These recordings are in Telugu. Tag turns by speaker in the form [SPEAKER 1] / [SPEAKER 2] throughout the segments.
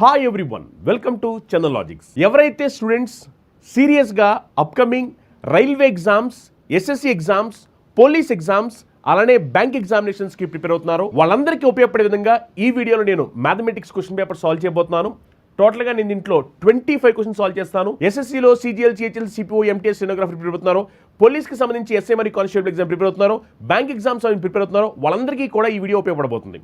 [SPEAKER 1] Hi everyone, welcome to Chandan logics. ఎవరైతే స్టూడెంట్స్ సీరియస్గా upcoming railway exams, SSC exams, police exams అలానే బ్యాంక్ ఎగ్జామినేషన్స్కి ప్రిపేర్ అవుతున్నారో వాళ్ళందరికీ ఉపయోగపడే విధంగా ఈ వీడియోలో నేను మ్యాథమెటిక్స్ క్వశ్చన్ పేపర్ సాల్వ్ చేయబోతున్నాను. టోటల్గా నేను దీంట్లో 25 క్వశ్చన్ సాల్వ్ చేస్తాను. ఎస్ఎస్సీలో CGL, CHL, CPO, MTS, stenography prepare అవుతున్నారు, పోలీస్కి సంబంధించి ఎస్ఐ మరియు కానిస్టేబుల్ ఎగ్జామ్ ప్రిపేర్ అవుతున్నారు, బ్యాంక్ ఎగ్జామ్స్ ప్రిపేర్ అవుతున్నారు, వాళ్ళందరికీ కూడా ఈ వీడియో ఉపయోగపడబోతుంది.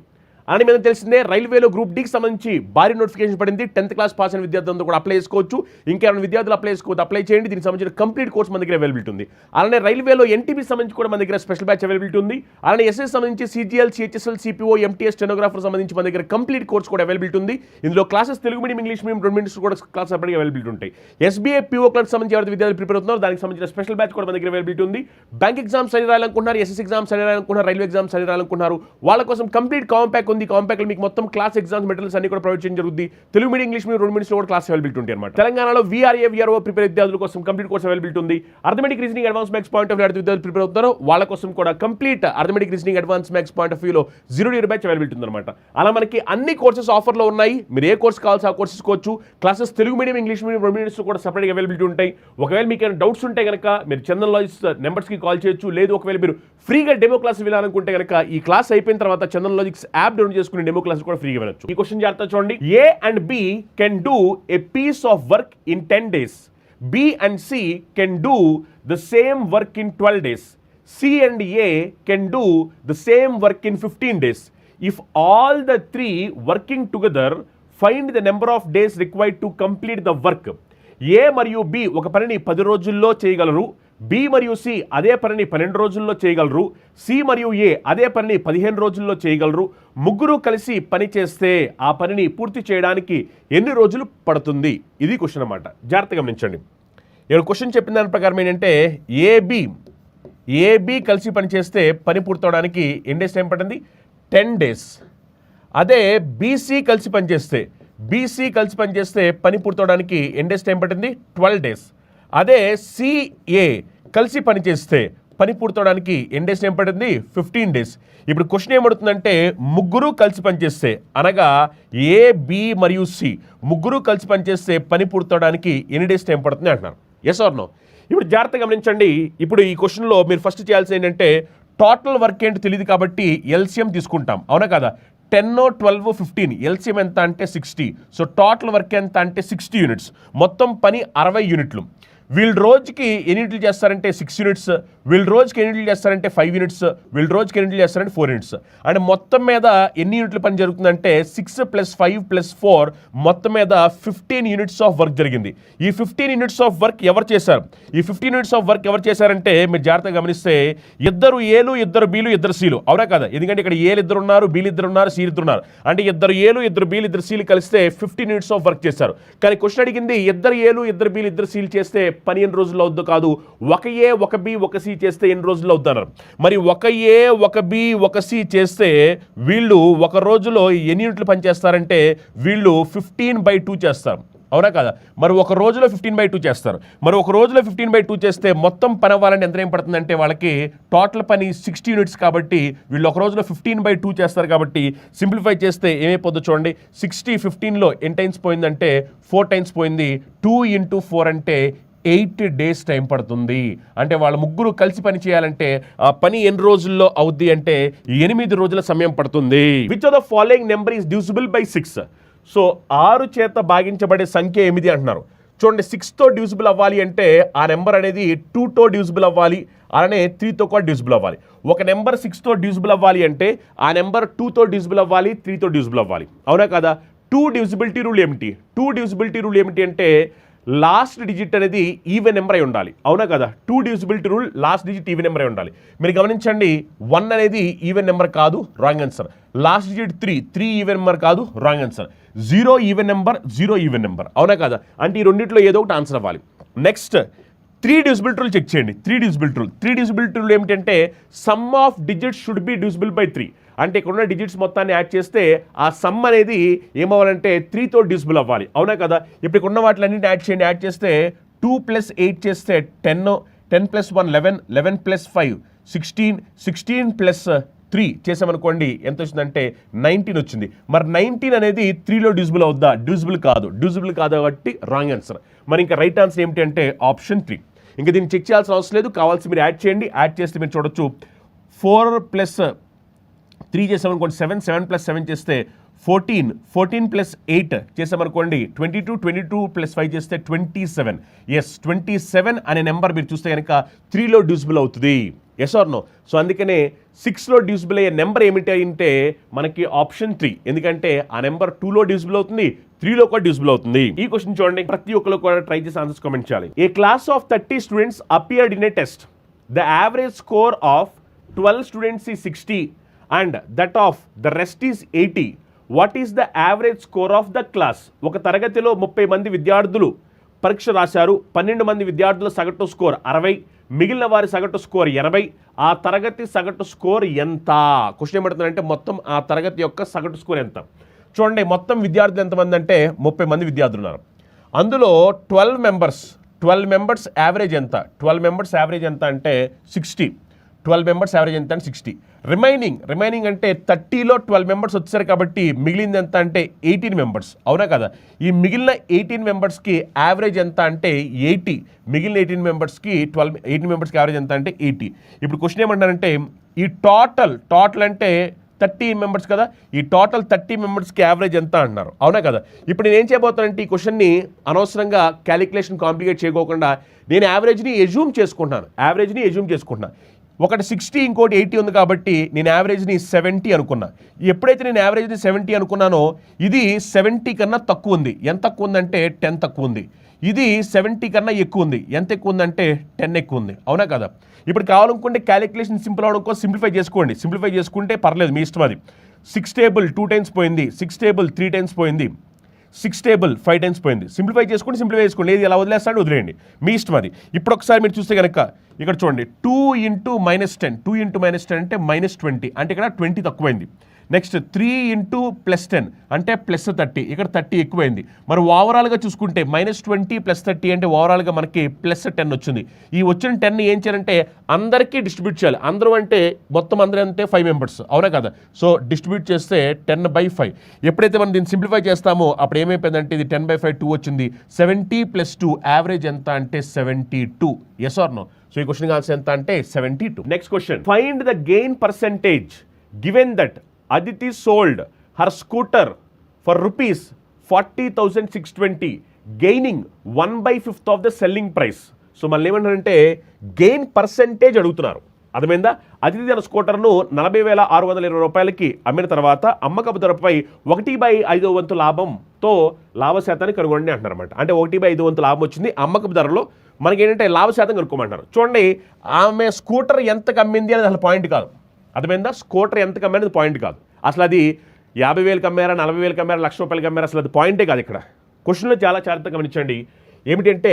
[SPEAKER 1] అని మీద తెలిసిందే, రైల్వేలో గ్రూప్ డీకి సంబంధించి భారీ నోటిఫికేషన్ పడింది. 10th క్లాస్ పాస్ అయిన విద్యార్థులందరూ కూడా అప్లై చేసుకోవచ్చు. ఇంకేమైనా విద్యార్థులు అప్లై చేసుకోవచ్చు, అప్లై చేయండి. దీనికి సంబంధించిన కంప్లీట్ కోర్స్ మన దగ్గర అవైలబిలిటీ ఉంది. అలానే రైల్వేలో ఎన్టీపీ సంబంధించి కూడా మన దగ్గర స్పెషల్ బ్యాచ్ అవైలబిలిటీ ఉంది. అలానే ఎస్ఎస్ సంబంధించి CGL, CHSL, CPO, MTS, stenographer సంబంధించి మన దగ్గర కంప్లీట్ కోర్స్ కూడా అవైలబిలిటీ ఉంది. ఇందులో classes Telugu medium, English medium రెండు మీడియం కూడా క్లాస్ అప్పటికి అవైలబిలిటీ ఉంటాయి. ఎస్బీఐ పిఓ క్లర్క్ సంబంధించి ఎవరైతే విద్యార్థులు ప్రిపేర్ అవుతున్నారో దానికి సంబంధించిన స్పెషల్ బ్యాచ్ కూడా మన దగ్గర అవైలబిలిటీ ఉంది. బ్యాంక్ ఎగ్జామ్స్ అని రాయాలనుకుంటున్నారు, ఎస్ఎస్ ఎగ్జామ్స్ అని రాయాలనుకుంటున్నారు, రైల్వే ఎగ్జామ్స్ అని రాయాలనుకుంటున్నారు, వాళ్ళ కోసం కంప్లీట్ కాంపాక్ట్ ఉంది. కాంపాక్ట్లో మీకు మొత్తం క్లాస్ ఎగ్జామ్స్ మెటీరియల్స్ అన్ని కూడా ప్రొవైడ్ చేయడం జరుగుతుంది. తెలుగు మీడియం, ఇంగ్లీష్ మీడియం రెండు మీడియం కూడా క్లాస్ అవైలబిలిటీ ఉంటాయి అన్నమాట. తెలంగాణలో వీఆర్ఏ, వీఆర్ఓ ప్రిపేర్ విద్యార్థుల కోసం కంప్లీట్ కోర్స్ అవైలబిలిటీ ఉంది. Arithmetic reasoning, advance maths point of view విద్యార్థులు ప్రిపేర్ అవుతారో వాళ్ళ కోసం కూడా complete arithmetic reasoning, advance maths point of వ్యూలో 0 ఇయర్ బ్యాచ్ అవైలబిలిటీ ఉందన్నమాట. అలా మనకి అన్ని కోర్సెస్ ఆఫర్లో ఉన్నాయి. మీరు ఏ కోర్స్ కావాల్సి ఆ కోర్స్ తీసుకోవచ్చు. Classes Telugu medium, English medium రెండు మీడియంస్ కూడా సపరేట్గా అవైలబిలిటీ ఉంటాయి. ఒకవేళ మీకు ఏమైనా డౌట్స్ ఉంటే కనుక మీరు చందన్ లాజిక్స్ నెంబర్స్కి కాల్ చేయొచ్చు. లేదు ఒకవేళ మీరు ఫ్రీగా డెమో క్లాస్ వినాలనుకుంటే కనుక ఈ క్లాస్ అయిపోయిన తర్వాత చందన్ లాజిక్స్ యాప్ డౌన్లోడ్ చేసుకుని డెమో క్లాస్ కూడా ఫ్రీగా వినొచ్చు. ఈ క్వశ్చన్ జాగ్రత్త చూడండి. A and B can do a piece of work in 10 days. B and C can do the same work in 12 days. C and A can do the same work in 15 days. If all the three working together, find the number of days required to complete the work. A మరియు B ఒక పనిని 10 రోజుల్లో చేయగలరు. బి మరియు సి అదే పనిని 12 రోజుల్లో చేయగలరు. సి మరియు ఏ అదే పనిని 15 రోజుల్లో చేయగలరు. ముగ్గురు కలిసి పని చేస్తే ఆ పనిని పూర్తి చేయడానికి ఎన్ని రోజులు పడుతుంది? ఇది క్వశ్చన్ అన్నమాట. జాగ్రత్తగా గమనించండి. ఇక్కడ క్వశ్చన్ చెప్పిన దాని ప్రకారం ఏంటంటే ఏబి కలిసి పని చేస్తే పని పూర్తవడానికి ఎన్ని డేస్ టైం పడుతుంది? 10 డేస్. అదే బీసీ కలిసి పనిచేస్తే పని పూర్తవడానికి ఎన్ని డేస్ టైం పట్టింది? 12 డేస్. అదే సిఏ కలిసి పనిచేస్తే పని పూర్తవడానికి ఎన్ని డేస్ టైం పడుతుంది? 15 డేస్. ఇప్పుడు క్వశ్చన్ ఏమడుతుందంటే ముగ్గురు కలిసి పనిచేస్తే, అనగా ఏ, బి మరియు సి ముగ్గురు కలిసి పనిచేస్తే పని పూర్తవడానికి ఎన్ని డేస్ టైం పడుతుంది అంటున్నారు. Yes or no? ఇప్పుడు జాగ్రత్తగా గమనించండి. ఇప్పుడు ఈ క్వశ్చన్లో మీరు ఫస్ట్ చేయాల్సింది ఏంటంటే టోటల్ వర్క్ ఏంటి తెలియదు కాబట్టి ఎల్సిఎం తీసుకుంటాం, అవునా కదా? 10, 12, 15 ఎల్సిఎం ఎంత అంటే 60. సో టోటల్ వర్క్ ఎంత అంటే 60 యూనిట్స్. మొత్తం పని 60 యూనిట్లు. వీళ్ళు రోజుకి ఎన్ని యూనిట్లు చేస్తారంటే 6 యూనిట్స్. వీళ్ళు రోజుకి ఎన్ని యూనిట్లు చేస్తారంటే 5 యూనిట్స్. వీళ్ళు రోజుకి ఎన్ని యూనిట్లు చేస్తారంటే 4 యూనిట్స్. అంటే మొత్తం మీద ఎన్ని యూనిట్ల పని జరుగుతుందంటే 6 + 5 + 4 మొత్తం మీద 15 యూనిట్స్ ఆఫ్ వర్క్ జరిగింది. ఈ 15 యూనిట్స్ ఆఫ్ వర్క్ ఎవరు చేశారు? ఈ 15 యూనిట్స్ ఆఫ్ వర్క్ ఎవరు చేశారంటే మీరు జాగ్రత్తగా గమనిస్తే ఇద్దరు ఏలు, ఇద్దరు బీలు, ఇద్దరు సీలు, అవునా కదా? ఎందుకంటే ఇక్కడ ఏలు ఇద్దరు ఉన్నారు, బీలు ఇద్దరు ఉన్నారు, సీలు ఇద్దరు ఉన్నారు. అంటే ఇద్దరు ఏలు, ఇద్దరు బీలు, ఇద్దరు సీలు కలిస్తే 15 యూనిట్స్ ఆఫ్ వర్క్ చేశారు. కానీ క్వశ్చన్ అడిగింది ఇద్దరు ఏలు, ఇద్దరు బీలు, ఇద్దరు సీలు చేస్తే పని ఎన్ని రోజుల్లో అవుద్దో కాదు. ఒక ఏ, ఒక బి, ఒక సి చేస్తే ఎన్ని రోజుల్లో అవుతున్నారు? మరి ఒక ఏ, ఒక బి, ఒక సి చేస్తే వీళ్ళు ఒక రోజులో ఎన్ని యూనిట్లు పని చేస్తారంటే వీళ్ళు 15/2 చేస్తారు, అవునా కదా? మరి ఒక రోజులో 15/2 చేస్తారు. మరి ఒక రోజులో 15/2 చేస్తే మొత్తం పని అవ్వాలంటే ఎంత టైం పడుతుందంటే వాళ్ళకి టోటల్ పని 60 యూనిట్స్ కాబట్టి వీళ్ళు ఒక రోజులో 15/2 చేస్తారు. కాబట్టి సింప్లిఫై చేస్తే ఏమైపోద్దో చూడండి. 60 15లో ఎన్ని టైమ్స్ పోయిందంటే 4 టైమ్స్ పోయింది. 2 × 4 అంటే 8 డేస్ టైం పడుతుంది. అంటే వాళ్ళ ముగ్గురు కలిసి పని చేయాలంటే ఆ పని ఎన్ని రోజుల్లో అవుద్ది అంటే 8 రోజుల సమయం పడుతుంది. Which of the following number is divisible by 6? So 6 చేత భాగించబడే సంఖ్య 8 అంటున్నారు. చూడండి, 6తో డివిజిబుల్ అవ్వాలి అంటే ఆ నెంబర్ అనేది 2తో డివిజిబుల్ అవ్వాలి, అలానే 3తో కూడా డివిజిబుల్ అవ్వాలి. ఒక నెంబర్ 6తో డివిజిబుల్ అవ్వాలి అంటే ఆ నెంబర్ 2తో డివిజిబుల్ అవ్వాలి, 3తో డివిజిబుల్ అవ్వాలి, అవునా కదా? 2 డివిజిబిలిటీ రూల్ ఏమిటి? 2 డివిజిబిలిటీ రూల్ ఏమిటి అంటే లాస్ట్ డిజిట్ అనేది ఈవెన్ నెంబర్ అయి ఉండాలి, అవునా కదా? 2 divisibility rule last digit even number అయి ఉండాలి. మీరు గమనించండి, 1 అనేది ఈవెన్ నెంబర్ కాదు, wrong answer. Last digit 3 even number కాదు, wrong answer. 0 even number, 0 even number, అవునా కదా? అంటే ఈ రెండింటిలో ఏదో ఒకటి ఆన్సర్ అవ్వాలి. నెక్స్ట్ 3 డివిజిబిలిటీ రూల్ చెక్ చేయండి. 3 డివిజిబిలిటీ రూల్ ఏమిటంటే some of digits should be divisible by 3. అంటే ఇక్కడ ఉన్న డిజిట్స్ మొత్తాన్ని యాడ్ చేస్తే ఆ సమ్ అనేది ఏమవ్వాలంటే 3తో డివిజిబుల్ అవ్వాలి, అవునా కదా? ఇప్పుడు ఇక్కడ ఉన్న వాటిలన్నింటినీ యాడ్ చేయండి. యాడ్ చేస్తే 2 + 8 చేస్తే 10, 10 + 1 11, 11 + 5 16, 16 + 3 చేసామనుకోండి ఎంత వచ్చిందంటే 19 వచ్చింది. మరి 19 అనేది 3లో డివిజిబుల్ అవుద్దా? డివిజిబుల్ కాదు కాబట్టి రాంగ్ ఆన్సర్. మరి ఇంకా రైట్ ఆన్సర్ ఏమిటి అంటే ఆప్షన్ 3. ఇంకా దీన్ని చెక్ చేయాల్సిన అవసరం లేదు, కావాల్సి మీరు యాడ్ చేయండి. యాడ్ చేస్తే మీరు చూడొచ్చు 4 + 3 చేసామనుకోండి 7, 7 + 7 చేస్తే 14, 14 + 8 చేసామనుకోండి 22, 22 + 5 చేస్తే 27. ఎస్, 27 అనే నెంబర్ మీరు చూస్తే కనుక 3లో డివిజిబుల్ అవుతుంది. Yes or no? సో అందుకనే 6లో డివిజిబుల్ అయ్యే నెంబర్ ఏమిటి అంటే మనకి ఆప్షన్ 3. ఎందుకంటే ఆ నెంబర్ 2లో డివిజిబుల్ అవుతుంది, 3లో కూడా డివిజిబుల్ అవుతుంది. ఈ క్వశ్చన్ చూడండి, ప్రతి ఒక్కరు కూడా ట్రై చేసి ఆన్సర్స్ కామెంట్ చేయాలి. A class of 30 students appeared in a test. The average score of 12 students is 60 and that of the rest is 80. What is the average score of the class? ఒక తరగతిలో 30 మంది విద్యార్థులు పరీక్ష రాశారు. 12 మంది విద్యార్థుల సగటు స్కోర్ 60, మిగిలిన వారి సగటు స్కోర్ 80. ఆ తరగతి సగటు స్కోర్ ఎంత? క్వశ్చన్ ఏమంటుందంటే మొత్తం ఆ తరగతి యొక్క సగటు స్కోర్ ఎంత? చూడండి, మొత్తం విద్యార్థులు ఎంతమంది అంటే 30 మంది విద్యార్థులు ఉన్నారు. అందులో 12 మెంబర్స్ యావరేజ్ ఎంత? 12 మెంబర్స్ యావరేజ్ ఎంత అంటే 60. 12 మెంబర్స్ యావరేజ్ ఎంత అంటే 60. రిమైనింగ్ అంటే 30లో 12 మెంబర్స్ వచ్చారు కాబట్టి మిగిలింది ఎంత అంటే 18 మెంబర్స్. అవునా కదా? ఈ మిగిలిన 18 మెంబర్స్కి యావరేజ్ ఎంత అంటే 80. మిగిలిన 18 మెంబర్స్కి 18 మెంబర్స్కి యావరేజ్ ఎంత అంటే 80. ఇప్పుడు క్వశ్చన్ ఏమంటారంటే ఈ టోటల్ అంటే 30 మెంబర్స్ కదా, ఈ టోటల్ 30 మెంబర్స్కి యావరేజ్ ఎంత అంటున్నారు. అవునా కదా? ఇప్పుడు నేను ఏం చేయబోతానంటే ఈ క్వశ్చన్ని అనవసరంగా క్యాలిక్యులేషన్ కాంప్లికేట్ చేయకోకుండా నేను యావరేజ్ని ఎజ్యూమ్ చేసుకుంటున్నాను. ఒకటి 60 ఇంకోటి 80 ఉంది కాబట్టి నేను యావరేజ్ని 70 అనుకున్నా. ఎప్పుడైతే నేను యావరేజ్ని 70 అనుకున్నానో ఇది 70 కన్నా తక్కువ ఉంది. ఎంత తక్కువ ఉందంటే 10 తక్కువ ఉంది. ఇది 70 కన్నా ఎక్కువ ఉంది. ఎంత ఎక్కువ ఉందంటే 10 ఎక్కువ ఉంది. అవునా కదా? ఇప్పుడు కావాలనుకుంటే క్యాలిక్యులేషన్ సింపుల్ అవడం కోసం సింప్లిఫై చేసుకోండి. సింప్లిఫై చేసుకుంటే పర్లేదు, మీ ఇష్టం అది. 6 టేబుల్ 2 టైమ్స్ పోయింది, 6 టేబుల్ 3 టైమ్స్ పోయింది, 6 టేబుల్ 5 టైమ్స్ పోయింది. సింప్లిఫై చేసుకోండి. ఏది ఎలా వదిలేస్తాడు వదిలేయండి, మీ ఇష్టం అది. ఇప్పుడు ఒకసారి మీరు చూస్తే కనుక ఇక్కడ చూడండి 2 × -10 అంటే -20 అంటే ఇక్కడ 20 తక్కువైంది. నెక్స్ట్ 3 × +10 అంటే +30, ఇక్కడ 30 ఎక్కువైంది. మరి ఓవరాల్గా చూసుకుంటే -20 + 30 అంటే ఓవరాల్గా మనకి +10 వచ్చింది. ఈ వచ్చిన 10 ఏం చేయాలంటే అందరికీ డిస్ట్రిబ్యూట్ చేయాలి. అందరూ అంటే మొత్తం అందరూ అంటే 5 మెంబర్స్. అవునా కదా? సో డిస్ట్రిబ్యూట్ చేస్తే 10/5. ఎప్పుడైతే మనం దీన్ని సింప్లిఫై చేస్తామో అప్పుడు ఏమైపోయిందంటే ఇది 10/5 2 వచ్చింది. 70 + 2 యావరేజ్ ఎంత అంటే 72. Yes or no? సో ఈ క్వశ్చన్ ఆన్సర్ ఎంత అంటే 72. Next question, find the gain percentage given that Aditi sold her scooter for rupees 40,620, gaining 1/5 of the selling price. So మళ్ళీ ఏమంటారంటే గెయిన్ పర్సెంటేజ్ అడుగుతున్నారు. అర్థమైందా? అదితి తన స్కూటర్ను 40,620 రూపాయలకి అమ్మిన తర్వాత అమ్మకపు ధరపై 1/5 వంతు లాభంతో లాభశాతాన్ని కనుగొనండి అంటున్నారు అనమాట. అంటే 1/5 వంతు లాభం వచ్చింది అమ్మకపు ధరలో. మనకి ఏంటంటే లాభశాతం కనుక్కోమంటారు. చూడండి, ఆమె స్కూటర్ ఎంతకు అమ్మింది అనేది అసలు పాయింట్ కాదు. అర్థమైందా? స్కూటర్ ఎంతకు అమ్మేది పాయింట్ కాదు. అసలు అది 50,000 అమ్మారా, 40,000 అమ్మారా, ₹1,00,000 అమ్మారా, అసలు అది పాయింటే కాదు. ఇక్కడ క్వశ్చన్లో చాలా జాగ్రత్తగా గమనించండి. ఏమిటంటే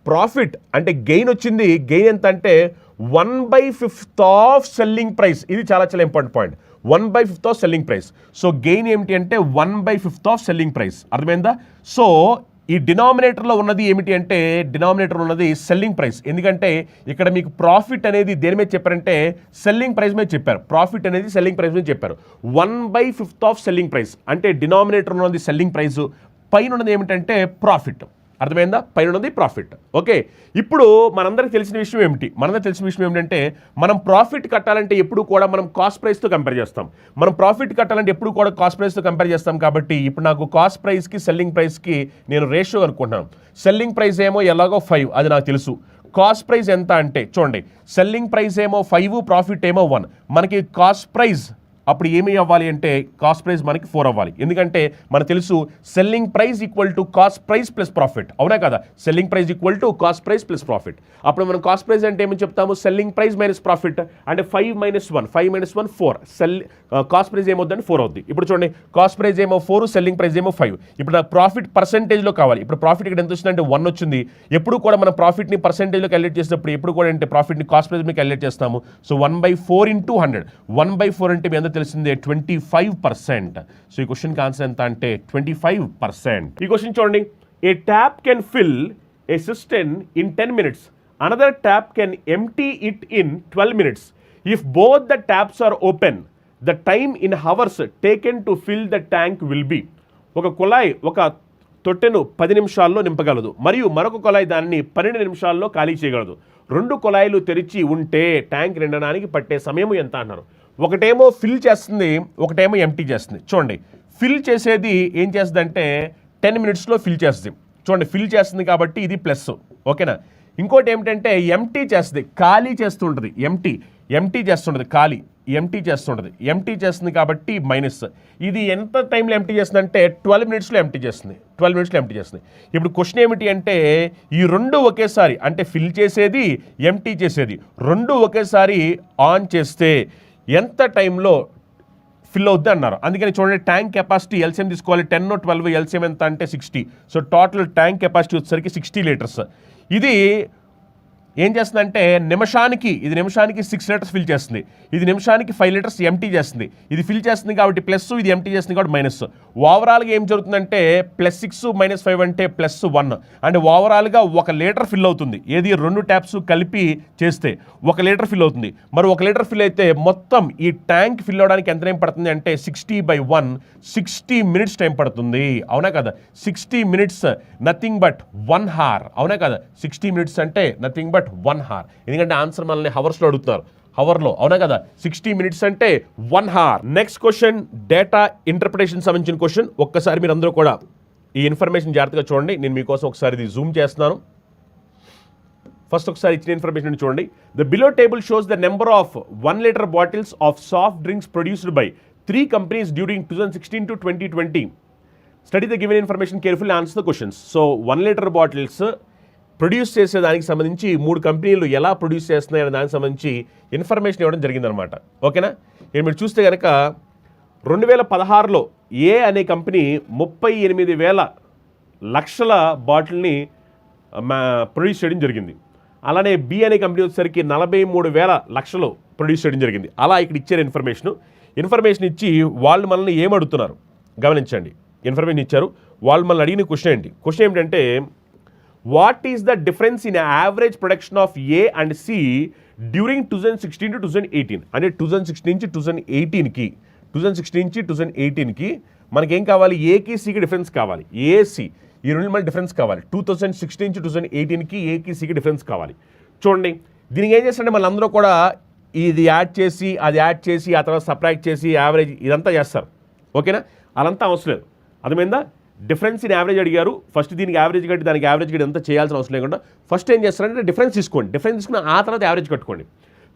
[SPEAKER 1] ప్రాఫిట్ అంటే గెయిన్ వచ్చింది. గెయిన్ ఎంత అంటే 1/5 ఆఫ్ సెల్లింగ్ ప్రైస్. ఇది చాలా important point. 1/5 of selling price. So gain ఏమిటి అంటే 1/5 ఆఫ్ సెల్లింగ్ ప్రైస్. అర్థమైందా? సో ఈ డినామినేటర్లో ఉన్నది ఏమిటి అంటే డినామినేటర్లో ఉన్నది సెల్లింగ్ ప్రైస్. ఎందుకంటే ఇక్కడ మీకు ప్రాఫిట్ అనేది దేని మీద చెప్పారంటే సెల్లింగ్ ప్రైస్ మీద చెప్పారు. ప్రాఫిట్ అనేది సెల్లింగ్ ప్రైస్ మీద చెప్పారు. 1/5 ఆఫ్ సెల్లింగ్ ప్రైస్ అంటే డినామినేటర్లో ఉన్నది సెల్లింగ్ ప్రైస్, పైన ఉన్నది ఏమిటంటే ప్రాఫిట్. అర్థమైందా? పైన ఉన్నది ప్రాఫిట్. ఓకే, ఇప్పుడు మనందరికి తెలిసిన విషయం ఏమిటంటే మనం ప్రాఫిట్ కట్టాలంటే ఎప్పుడు కూడా మనం కాస్ట్ ప్రైస్తో కంపేర్ చేస్తాం. కాబట్టి ఇప్పుడు నాకు కాస్ట్ ప్రైస్కి సెల్లింగ్ ప్రైస్కి నేను రేషియో అనుకుంటున్నాను. సెల్లింగ్ ప్రైస్ ఏమో ఎలాగో 5, అది నాకు తెలుసు. కాస్ట్ ప్రైస్ ఎంత అంటే చూడండి, సెల్లింగ్ ప్రైస్ ఏమో 5, ప్రాఫిట్ ఏమో 1. మనకి కాస్ట్ ప్రైస్ అప్పుడు ఏమి అవ్వాలి అంటే కాస్ట్ ప్రైస్ మనకి 4 అవ్వాలి. ఎందుకంటే మనకు తెలుసు selling price equal to cost price plus profit. అవునా కదా? Selling price equal to cost price plus profit. అప్పుడు మనం కాస్ట్ ప్రైస్ అంటే ఏమని చెప్తాము? Selling price minus profit. అంటే 5 - 1 4. కాస్ట్ ప్రైస్ ఏమవుతుందంటే 4 అవుద్ది. ఇప్పుడు చూడండి, కాస్ట్ ప్రైస్ ఏమో 4, సెల్లింగ్ ప్రైస్ ఏమో 5. ఇప్పుడు నాకు ప్రాఫిట్ పర్సెంటేజ్లో కావాలి. ఇప్పుడు ప్రాఫిట్ ఇక్కడ ఎంత వచ్చిందంటే 1 వచ్చింది. ఎప్పుడు కూడా మనం ప్రాఫిట్ని పర్సెంటేజ్లో క్యాలిక్యులేట్ చేసినప్పుడు ఎప్పుడు కూడా అంటే ప్రాఫిట్ని కాస్ట్ ప్రైస్ మీద క్యాలిక్యులేట్ చేస్తాము. సో 1/4 × 100. 1/4 అంటే మీ అందరూ తెలిసిందే 25%. సో ఈ క్వశ్చన్కి ఆన్సర్ ఎంత అంటే 25%. ఈ క్వశ్చన్ చూడండి, a tap can fill a cistern in 10 minutes. Another tap can empty it in 12 minutes. If both the taps are open, the time in hours taken to fill the tank will be. ఒక కుళాయి ఒక తొట్టెను 10 నిమిషాల్లో నింపగలదు మరియు మరొక కుళాయి దానిని 12 నిమిషాల్లో ఖాళీ చేయగలదు. 2 కుళాయిలు తెరిచి ఉంటే ట్యాంక్ నిండడానికి పట్టే సమయం ఎంత అన్నారు. ఒకటేమో ఫిల్ చేస్తుంది, ఒకటేమో ఎంటీ చేస్తుంది. చూడండి, ఫిల్ చేసేది ఏం చేస్తుందంటే 10 మినిట్స్లో ఫిల్ చేస్తుంది. చూడండి, ఫిల్ చేస్తుంది కాబట్టి ఇది ప్లస్, ఓకేనా. ఇంకోటి ఏమిటంటే ఎంటీ చేస్తుంది, ఖాళీ చేస్తూ ఉంటుంది. ఎంటీ చేస్తుంటుంది, ఖాళీ ఎంటీ చేస్తుంటుంది. ఎంటీ చేస్తుంది కాబట్టి మైనస్. ఇది ఎంత టైంలో ఎంటీ చేస్తుంది అంటే 12 మినిట్స్లో ఎంటీ చేస్తుంది. 12 మినిట్స్లో ఎంటీ చేస్తుంది. ఇప్పుడు క్వశ్చన్ ఏమిటి అంటే ఈ 2 ఒకేసారి, అంటే ఫిల్ చేసేది ఎంటీ చేసేది 2 ఒకేసారి ఆన్ చేస్తే ఎంత టైంలో ఫిల్ అవుద్ది అన్నారు. అందుకని చూడండి, ట్యాంక్ కెపాసిటీ ఎల్సిఎం తీసుకోవాలి. 10 12 ఎల్సిఎం ఎంత అంటే 60. సో టోటల్ ట్యాంక్ కెపాసిటీ వచ్చేసరికి 60 లీటర్స్. ఇది ఏం చేస్తుందంటే నిమిషానికి 6 లీటర్స్ ఫిల్ చేస్తుంది. ఇది నిమిషానికి 5 లీటర్స్ ఎంటీ చేస్తుంది. ఇది ఫిల్ చేస్తుంది కాబట్టి ప్లస్, ఇది ఎంటీ చేస్తుంది కాబట్టి మైనస్. ఓవరాల్గా ఏం జరుగుతుందంటే +6 -5 అంటే +1. అంటే ఓవరాల్గా 1 లీటర్ ఫిల్ అవుతుంది. ఏది 2 ట్యాప్స్ కలిపి చేస్తే 1 లీటర్ ఫిల్ అవుతుంది. మరి 1 లీటర్ ఫిల్ అయితే మొత్తం ఈ ట్యాంక్ ఫిల్ అవడానికి ఎంత టైం పడుతుంది అంటే 60/1 60 మినిట్స్ టైం పడుతుంది. అవునా కదా? 60 మినిట్స్ నథింగ్ బట్ 1 హార్. అవునా కదా? 60 మినిట్స్ అంటే నథింగ్ బట్ 1 హార్. ఎందుకంటే ఆన్సర్ మనల్ని హవర్స్లో అడుగుతున్నారు, హవర్లో. అవునా కదా? 60 మినిట్స్ అంటే 1 hour. Next question data interpretation సంబంధించిన క్వశ్చన్. ఒక్కసారి మీరు అందరూ కూడా ఈ ఇన్ఫర్మేషన్ జాగ్రత్తగా చూడండి. నేను మీకోసం ఒకసారి ఇది జూమ్ చేస్తున్నాను. ఫస్ట్ ఒకసారి ఇచ్చిన ఇన్ఫర్మేషన్ చూడండి. The below table shows the number of 1 litre bottles of soft drinks produced by 3 companies during 2016 to 2020. Study the given information carefully answer the questions. So 1 litre bottles produce చేసే దానికి సంబంధించి 3 కంపెనీలు ఎలా ప్రొడ్యూస్ చేస్తున్నాయి అనే దానికి సంబంధించి ఇన్ఫర్మేషన్ ఇవ్వడం జరిగిందనమాట. ఓకేనా? ఇక్కడ మీరు చూస్తే కనుక 2016లో ఏ అనే కంపెనీ 38,000 లక్షల బాటిల్ని ప్రొడ్యూస్ చేయడం జరిగింది. అలానే బి అనే కంపెనీ వచ్చేసరికి 43,000 లక్షలు ప్రొడ్యూస్ చేయడం జరిగింది. అలా ఇక్కడ ఇచ్చారు ఇన్ఫర్మేషన్ ఇచ్చి వాళ్ళు మనల్ని ఏమడుగుతున్నారు గమనించండి. ఇన్ఫర్మేషన్ ఇచ్చారు, వాళ్ళు మనల్ని అడిగిన క్వశ్చన్ ఏమిటంటే what is the difference in average production of A and C during 2016 to 2018. అంటే 2016 నుంచి 2018కి మనకేం కావాలి? ఏకి సికి డిఫరెన్స్ కావాలి. ఏసి ఈ 2 మళ్ళీ డిఫరెన్స్ కావాలి. 2016 నుంచి 2018కి ఏకి సికి డిఫరెన్స్ కావాలి. చూడండి, దీనికి ఏం చేస్తారంటే మళ్ళీ అందరూ కూడా ఇది యాడ్ చేసి అది యాడ్ చేసి ఆ తర్వాత సబ్ట్రాక్ట్ చేసి యావరేజ్ ఇదంతా చేస్తారు. ఓకేనా? అదంతా అవసరం లేదు. అర్థమైందా? డిఫరెన్స్ ఇన్ యావరేజ్ అడిగారు. ఫస్ట్ దీనికి యావరేజ్ కట్టి దానికి యావరేజ్ కట్టి అంతా చేయాల్సిన అవసరం లేకుండా ఫస్ట్ ఏం చేస్తారంటే డిఫరెన్స్ తీసుకోండి. డిఫరెన్స్ తీసుకుని ఆ తర్వాత యావరేజ్ కట్టుకోండి.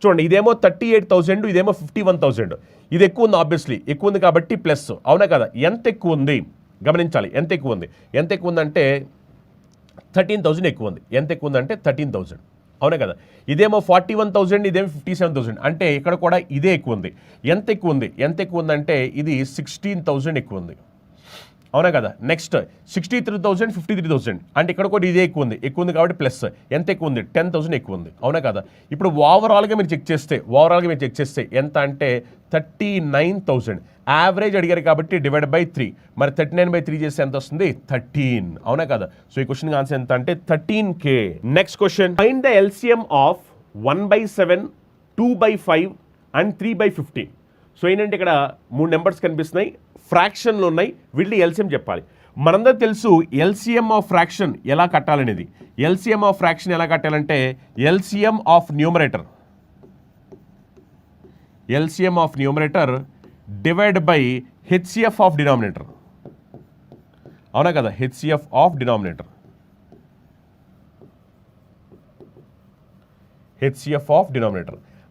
[SPEAKER 1] చూడండి, ఇదేమో 38,000, ఇదేమో 51,000. ఇది ఎక్కువ ఉంది, ఆబ్వియస్లీ ఎక్కువ ఉంది కాబట్టి ప్లస్. అవునా కదా? ఎంత ఎక్కువ ఉంది గమనించాలి. ఎంత ఎక్కువ ఉందంటే 13,000 ఎక్కువ ఉంది. ఎంత ఎక్కువ ఉందంటే 13,000. అవునా కదా? ఇదేమో 41,000, ఇదేమో 57,000. అంటే ఇక్కడ కూడా ఇదే ఎక్కువ ఉంది. ఎంత ఎక్కువ ఉందంటే ఇది 16,000 ఎక్కువ ఉంది. అవునా కదా? నెక్స్ట్ 63,000, 53,000. అంటే ఇక్కడ కూడా ఇదే ఎక్కువ ఉంది కాబట్టి ప్లస్. ఎంత ఎక్కువ ఉంది? 10,000 ఎక్కువ ఉంది. అవునా కదా? ఇప్పుడు ఓవరాల్గా మీరు చెక్ చేస్తే ఎంత అంటే 39,000. యావరేజ్ అడిగారు కాబట్టి డివైడ్ బై 3. మరి 39/3 చేస్తే ఎంత వస్తుంది? 13. అవునా కదా? సో ఈ క్వశ్చన్ ఆన్సర్ ఎంత అంటే 13K. Next question, find the LCM of 1/7, 2/5 and 3/15. So ఏంటంటే ఇక్కడ 3 నెంబర్స్ కనిపిస్తున్నాయి, ఫ్రాక్షన్లు ఉన్నాయి. వీళ్ళు ఎల్సిఎం చెప్పాలి. మనందరూ తెలుసు ఎల్సిఎం ఆఫ్ ఫ్రాక్షన్ ఎలా కట్టాలనేది. ఎల్సిఎం ఆఫ్ ఫ్రాక్షన్ ఎలా కట్టాలంటే LCM of numerator divide by HCF of denominator. అవునా కదా? HCF of denominator.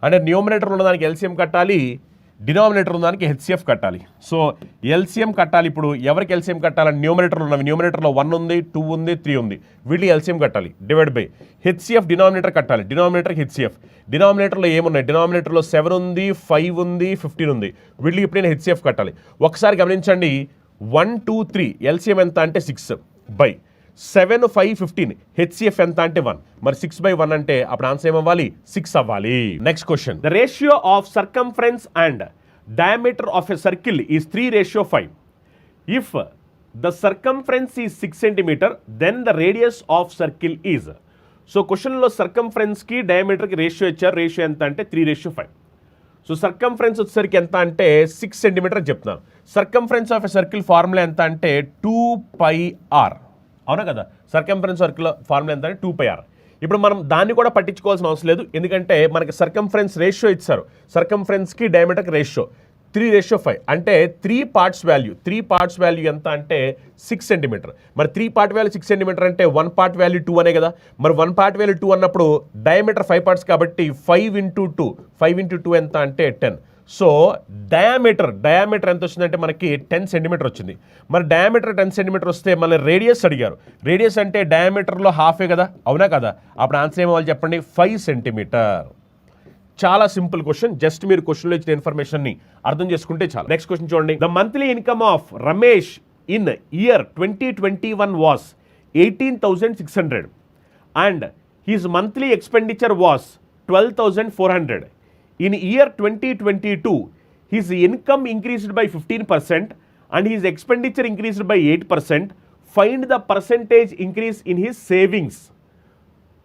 [SPEAKER 1] అంటే న్యూమరేటర్ ఉన్నదానికి ఎల్సిఎం కట్టాలి, డినామినేటర్ ఉన్నదానికి హెచ్సిఎఫ్ కట్టాలి. సో ఎల్సిఎం కట్టాలి. ఇప్పుడు ఎవరికి ఎల్సిఎం కట్టాలని న్యూమరేటర్లు ఉన్నవి. న్యూమరేటర్లో 1 ఉంది, 2 ఉంది, 3 ఉంది. వీళ్ళు ఎల్సిఎం కట్టాలి. డివైడ్ బై హెచ్సిఎఫ్ డినామినేటర్ కట్టాలి. డినామినేటర్కి హెచ్సిఎఫ్. డినామినేటర్లో ఏమున్నాయి? డినామినేటర్లో 7 ఉంది, 5 ఉంది, 15 ఉంది. వీళ్ళు ఎప్పుడైనా హెచ్సిఎఫ్ కట్టాలి. ఒకసారి గమనించండి, 1, 2, 3 ఎల్సిఎం ఎంత అంటే 6 బై 7, 5, 15 హెచ్సిఎఫ్ ఎంత అంటే 1. మరి 6/1 అంటే అప్పుడు ఆన్సర్ ఏమవ్వాలి? 6 అవ్వాలి. Next question, the ratio of circumference and diameter of a circle is 3:5. If the circumference is 6 cm, then the radius of circle is. So క్వశ్చన్లో సర్కంఫరెన్స్కి డయామీటర్కి రేషియో ఇచ్చారు. రేషియో ఎంత అంటే 3:5. సో సర్కంఫరెన్స్ వచ్చేసరికి ఎంత అంటే 6 సెంటీమీటర్ అని చెప్తున్నాను. Circumference of a circle formula ఎంత అంటే 2πr. అవునా కదా? సర్కంఫరెన్స్ సర్కిల్ ఫార్ములా ఎంత అంటే 2πr. ఇప్పుడు మనం దాన్ని కూడా పట్టించుకోవాల్సిన అవసరం లేదు, ఎందుకంటే మనకి సర్కంఫరెన్స్ రేషియో ఇచ్చారు. సర్కంఫరెన్స్కి డయామీటర్కి రేషియో 3:5 అంటే 3 parts వాల్యూ ఎంత అంటే 6 సెంటీమీటర్. మరి 3 part వాల్యూ 6 సెంటీమీటర్ అంటే 1 part వాల్యూ 2 అనే కదా. మరి 1 part వాల్యూ 2 అన్నప్పుడు డయామీటర్ 5 parts కాబట్టి 5 into 2 ఎంత అంటే 10. సో డయామీటర్ ఎంత వచ్చిందంటే మనకి 10 సెంటీమీటర్ వచ్చింది. మరి డయామీటర్ 10 సెంటీమీటర్ వస్తే మళ్ళీ రేడియస్ అడిగారు. రేడియస్ అంటే డయామీటర్లో హాఫే కదా, అవునా కదా? అప్పుడు ఆన్సర్ ఏమవ్వాలి చెప్పండి, 5 సెంటీమీటర్. చాలా సింపుల్ క్వశ్చన్, జస్ట్ మీరు క్వశ్చన్లో ఇచ్చిన ఇన్ఫర్మేషన్ని అర్థం చేసుకుంటే చాలు. నెక్స్ట్ క్వశ్చన్ చూడండి. The monthly income of Ramesh in year 2021 was 18,600 and his monthly expenditure was 12,400. In year 2022, his income increased by 15% and his expenditure increased by 8%. Find the percentage increase in his savings.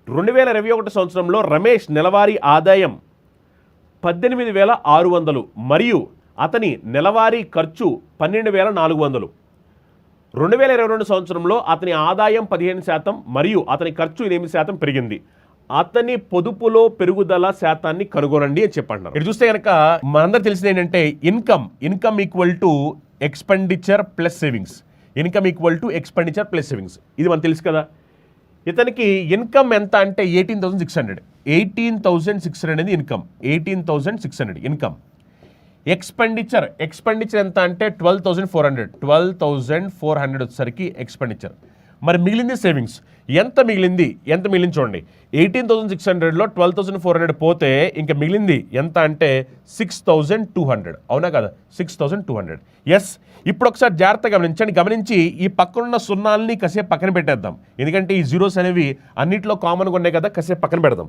[SPEAKER 1] 2021 సంవత్సరంలో రమేష్ నెలవారీ ఆదాయం 18,600 మరియు అతని నెలవారీ ఖర్చు 12,400. 2022 సంవత్సరంలో అతని ఆదాయం 15% మరియు అతని ఖర్చు 8% పెరిగింది. అతని పొదుపులో పెరుగుదల శాతాన్ని కనుగొనండి అని చెప్పంటున్నారు. ఇక్కడ చూస్తే కనుక మనందరూ తెలిసింది ఏంటంటే income equal to expenditure plus savings. ఇది మనకు తెలుసు కదా. ఇతనికి ఇన్కమ్ ఎంత అంటే 18,600 అనేది ఇన్కమ్. 18,600 ఇన్కమ్. ఎక్స్పెండిచర్ ఎంత అంటే 12,400 వచ్చేసరికి ఎక్స్పెండిచర్. మరి మిగిలింది సేవింగ్స్. ఎంత మిగిలింది చూడండి. 18,600లో 12,400 పోతే ఇంకా మిగిలింది ఎంత అంటే 6,200. అవునా కదా? 6,200. ఎస్. ఇప్పుడు ఒకసారి జాగ్రత్తగా గమనించి ఈ పక్కనున్న సున్నాల్ని కాసేపు పక్కన పెట్టేద్దాం, ఎందుకంటే ఈ జీరోస్ అనేవి అన్నింటిలో కామన్గా ఉన్నాయి కదా, కాసేపు పక్కన పెడదాం.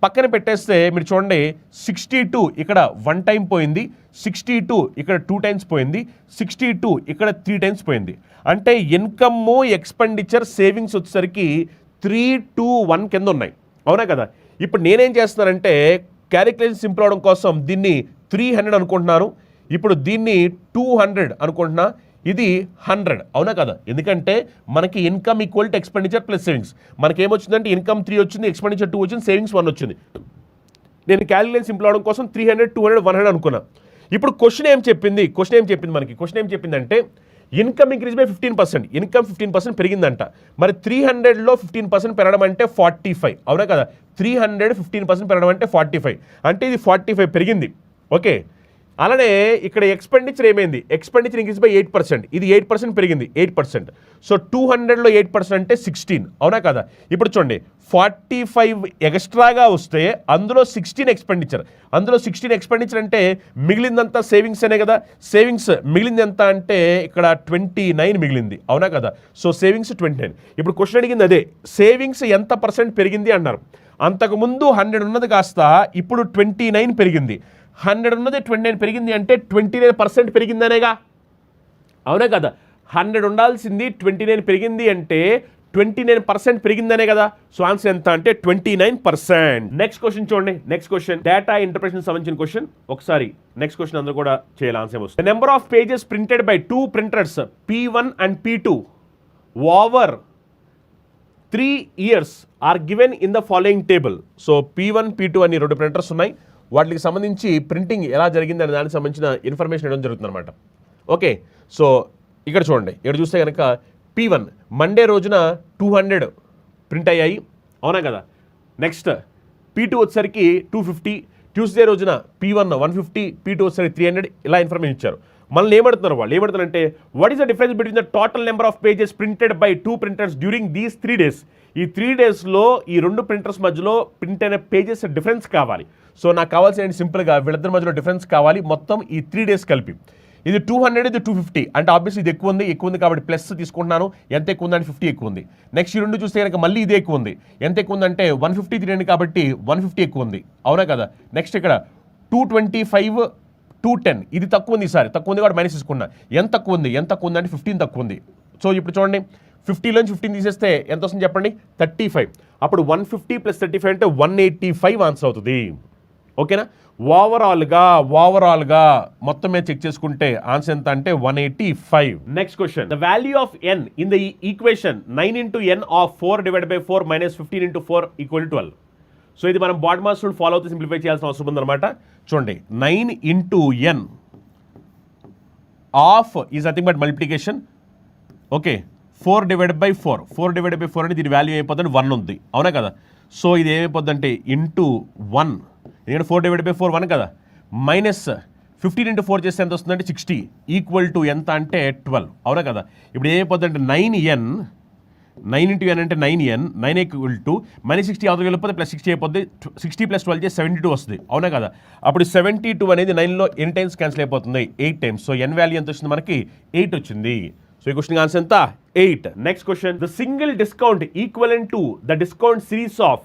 [SPEAKER 1] పక్కన పెట్టేస్తే మీరు చూడండి, 62 ఇక్కడ 1 టైం పోయింది, 62 ఇక్కడ 2 టైమ్స్ పోయింది, 62 ఇక్కడ 3 టైమ్స్ పోయింది. అంటే ఇన్కమ్, ఎక్స్పెండిచర్, సేవింగ్స్ వచ్చేసరికి 3, 2, 1 కింద ఉన్నాయి. అవునా కదా? ఇప్పుడు నేనేం చేస్తున్నానంటే క్యాలిక్యులేషన్ సింపుల్ అవడం కోసం దీన్ని 300 అనుకుంటున్నాను, ఇప్పుడు దీన్ని 200 అనుకుంటున్నా, ఇది 100. అవునా కదా? ఎందుకంటే మనకి income equal to expenditure plus savings. మనకేమొచ్చిందంటే ఇన్కమ్ 3 వచ్చింది, ఎక్స్పెండిచర్ 2 వచ్చింది, సేవింగ్స్ 1 వచ్చింది. నేను క్యాలిక్యులేషన్ సింపుల్ అవడం కోసం 300, 200, 100 అనుకున్నా. ఇప్పుడు క్వశ్చన్ ఏం చెప్పింది మనకి? క్వశ్చన్ ఏం చెప్పిందంటే ఇన్కమ్ ఇంక్రీజ్ బై 15%. ఇన్కమ్ 15% పెరిగిందంట. మరి 300లో 15% పెరగడం అంటే 45. అవునా కదా? 300 15% పెరగడం అంటే 45. అంటే ఇది 45 పెరిగింది. ఓకే. అలానే ఇక్కడ ఎక్స్పెండిచర్ ఏమైంది? Expenditure increase by 8%. ఇది 8% పెరిగింది, 8%. సో 200లో 8% అంటే 16. అవునా కదా? ఇప్పుడు చూడండి, 45 ఎక్స్ట్రాగా వస్తే అందులో 16 ఎక్స్పెండిచర్ అంటే మిగిలిందంతా సేవింగ్స్ అనే కదా. సేవింగ్స్ మిగిలింది ఎంత అంటే ఇక్కడ 29 మిగిలింది. అవునా కదా? So savings 29. ఇప్పుడు క్వశ్చన్ అడిగింది అదే, సేవింగ్స్ ఎంత % పెరిగింది అన్నారు. అంతకుముందు 100 ఉన్నది కాస్త ఇప్పుడు 29 పెరిగింది. 100 ఉన్నది 29 పెరిగింది అంటే 29% పెరిగిందనేగా. అవునా కదా? 100 ఉండాల్సింది 29 పెరిగింది అంటే 29% పెరిగిందనే కదా. సో ఆన్సర్ ఎంత అంటే 29%. నెక్స్ట్ క్వశ్చన్ చూడండి. నెక్స్ట్ క్వశ్చన్ డేటా ఇంటర్ప్రిటేషన్ సంబంధించిన క్వశ్చన్. ఒకసారి నెక్స్ట్ క్వశ్చన్ అందరూ కూడా చేయాలి. ఆన్సర్ వస్తుంది. Number of pages printed by 2 printers P1 and P2 over 3 years are given in the following table. So P1, P2 అని 2 ప్రింటర్స్ ఉన్నాయి. వాటికి సంబంధించి ప్రింటింగ్ ఎలా జరిగింది అనే దానికి సంబంధించిన ఇన్ఫర్మేషన్ ఇవ్వడం జరుగుతుంది అనమాట. ఓకే. సో ఇక్కడ చూడండి, ఇక్కడ చూస్తే కనుక P1 మండే రోజున 200 ప్రింట్ అయ్యాయి. అవునా కదా? నెక్స్ట్ P2 వచ్చేసరికి 250, ట్యూస్డే రోజున P1 150, P2 వచ్చేసరికి 300. ఇలా ఇన్ఫర్మేషన్ ఇచ్చారు. మళ్ళీ ఏమడుతున్నారు ఏమడుతున్నారంటే what is the difference between the total number of pages printed by 2 printers during these 3 days. ఈ 3 daysలో ఈ 2 ప్రింటర్స్ మధ్యలో ప్రింట్ అయిన పేజెస్ డిఫరెన్స్ కావాలి. సో నాకు కావాల్సిన సింపుల్గా వీళ్ళిద్దరి మధ్యలో డిఫరెన్స్ కావాలి మొత్తం ఈ 3 days కలిపి. ఇది 200, ఇది 250. అంటే ఆబ్వియస్లీ ఇది ఎక్కువ ఉంది కాబట్టి ప్లస్ తీసుకుంటున్నాను. ఎంత ఎక్కువ ఉందంటే 50 ఎక్కువ ఉంది. నెక్స్ట్ ఈ 2 చూస్తే కనుక మళ్ళీ ఇది ఎక్కువ ఉంది. ఎంత ఎక్కువ ఉందంటే 150 300 కాబట్టి 150 ఎక్కువ ఉంది. అవునా కదా? నెక్స్ట్ ఇక్కడ 225 210 ఇది తక్కువ ఉంది. ఈసారి తక్కువ ఉంది కాబట్టి మైనస్ తీసుకున్నా. ఎంత తక్కువ ఉంది అంటే 15 తక్కువ ఉంది. సో ఇప్పుడు చూడండి, 50లోంచి 15 తీసేస్తే ఎంత వస్తుంది చెప్పండి? 35. అప్పుడు 150 + 35 అంటే 185 ఆన్సర్ అవుతుంది. ఓకేనా? ఓవరాల్గా మొత్తం మీద చెక్ చేసుకుంటే ఆన్సర్ ఎంత అంటే 185. Next question, the value of n in the equation 9 into n of 4 divided by 4 minus 15 into 4 equal to 12. So ఇది మనం బాడ్ మాస్ రూల్ ఫాలో అవుతూ సింప్లిఫై చేయాల్సిన అవసరం ఉందన్నమాట. చూడండి, 9 into n of is nothing but multiplication. Okay, 4 divided by 4 అనేది దీని వాల్యూ అయిపోతుంది 1 ఉంది, అవునా కదా. సో ఇది ఏమైపోద్ది అంటే ఇంటూ 1, ఎందుకంటే 4 divided by 4 1 కదా, మైనస్ 15 into 4 చేస్తే ఎంత వస్తుందంటే 60 ఈక్వల్ టు ఎంత అంటే 12, అవునా కదా. ఇప్పుడు ఏమైపోద్ది అంటే 9n into n అంటే 9 ఈక్వల్ టు మైనస్ 60 అవతల వెళ్ళిపోతే ప్లస్ 60 అయిపోద్ది. 60 + 12 చేసి 72 వస్తుంది, అవునా కదా. అప్పుడు 72 అనేది 9లో ఎన్ని టైమ్స్ క్యాన్సిల్ అయిపోతుంది, 8 టైమ్స్. సో n వాల్యూ ఎంత వచ్చింది మనకి 8 వచ్చింది. సో ఈ క్వశ్చన్ ఆన్సర్ ఎంత 8. Next question, the single discount equivalent to the discount series of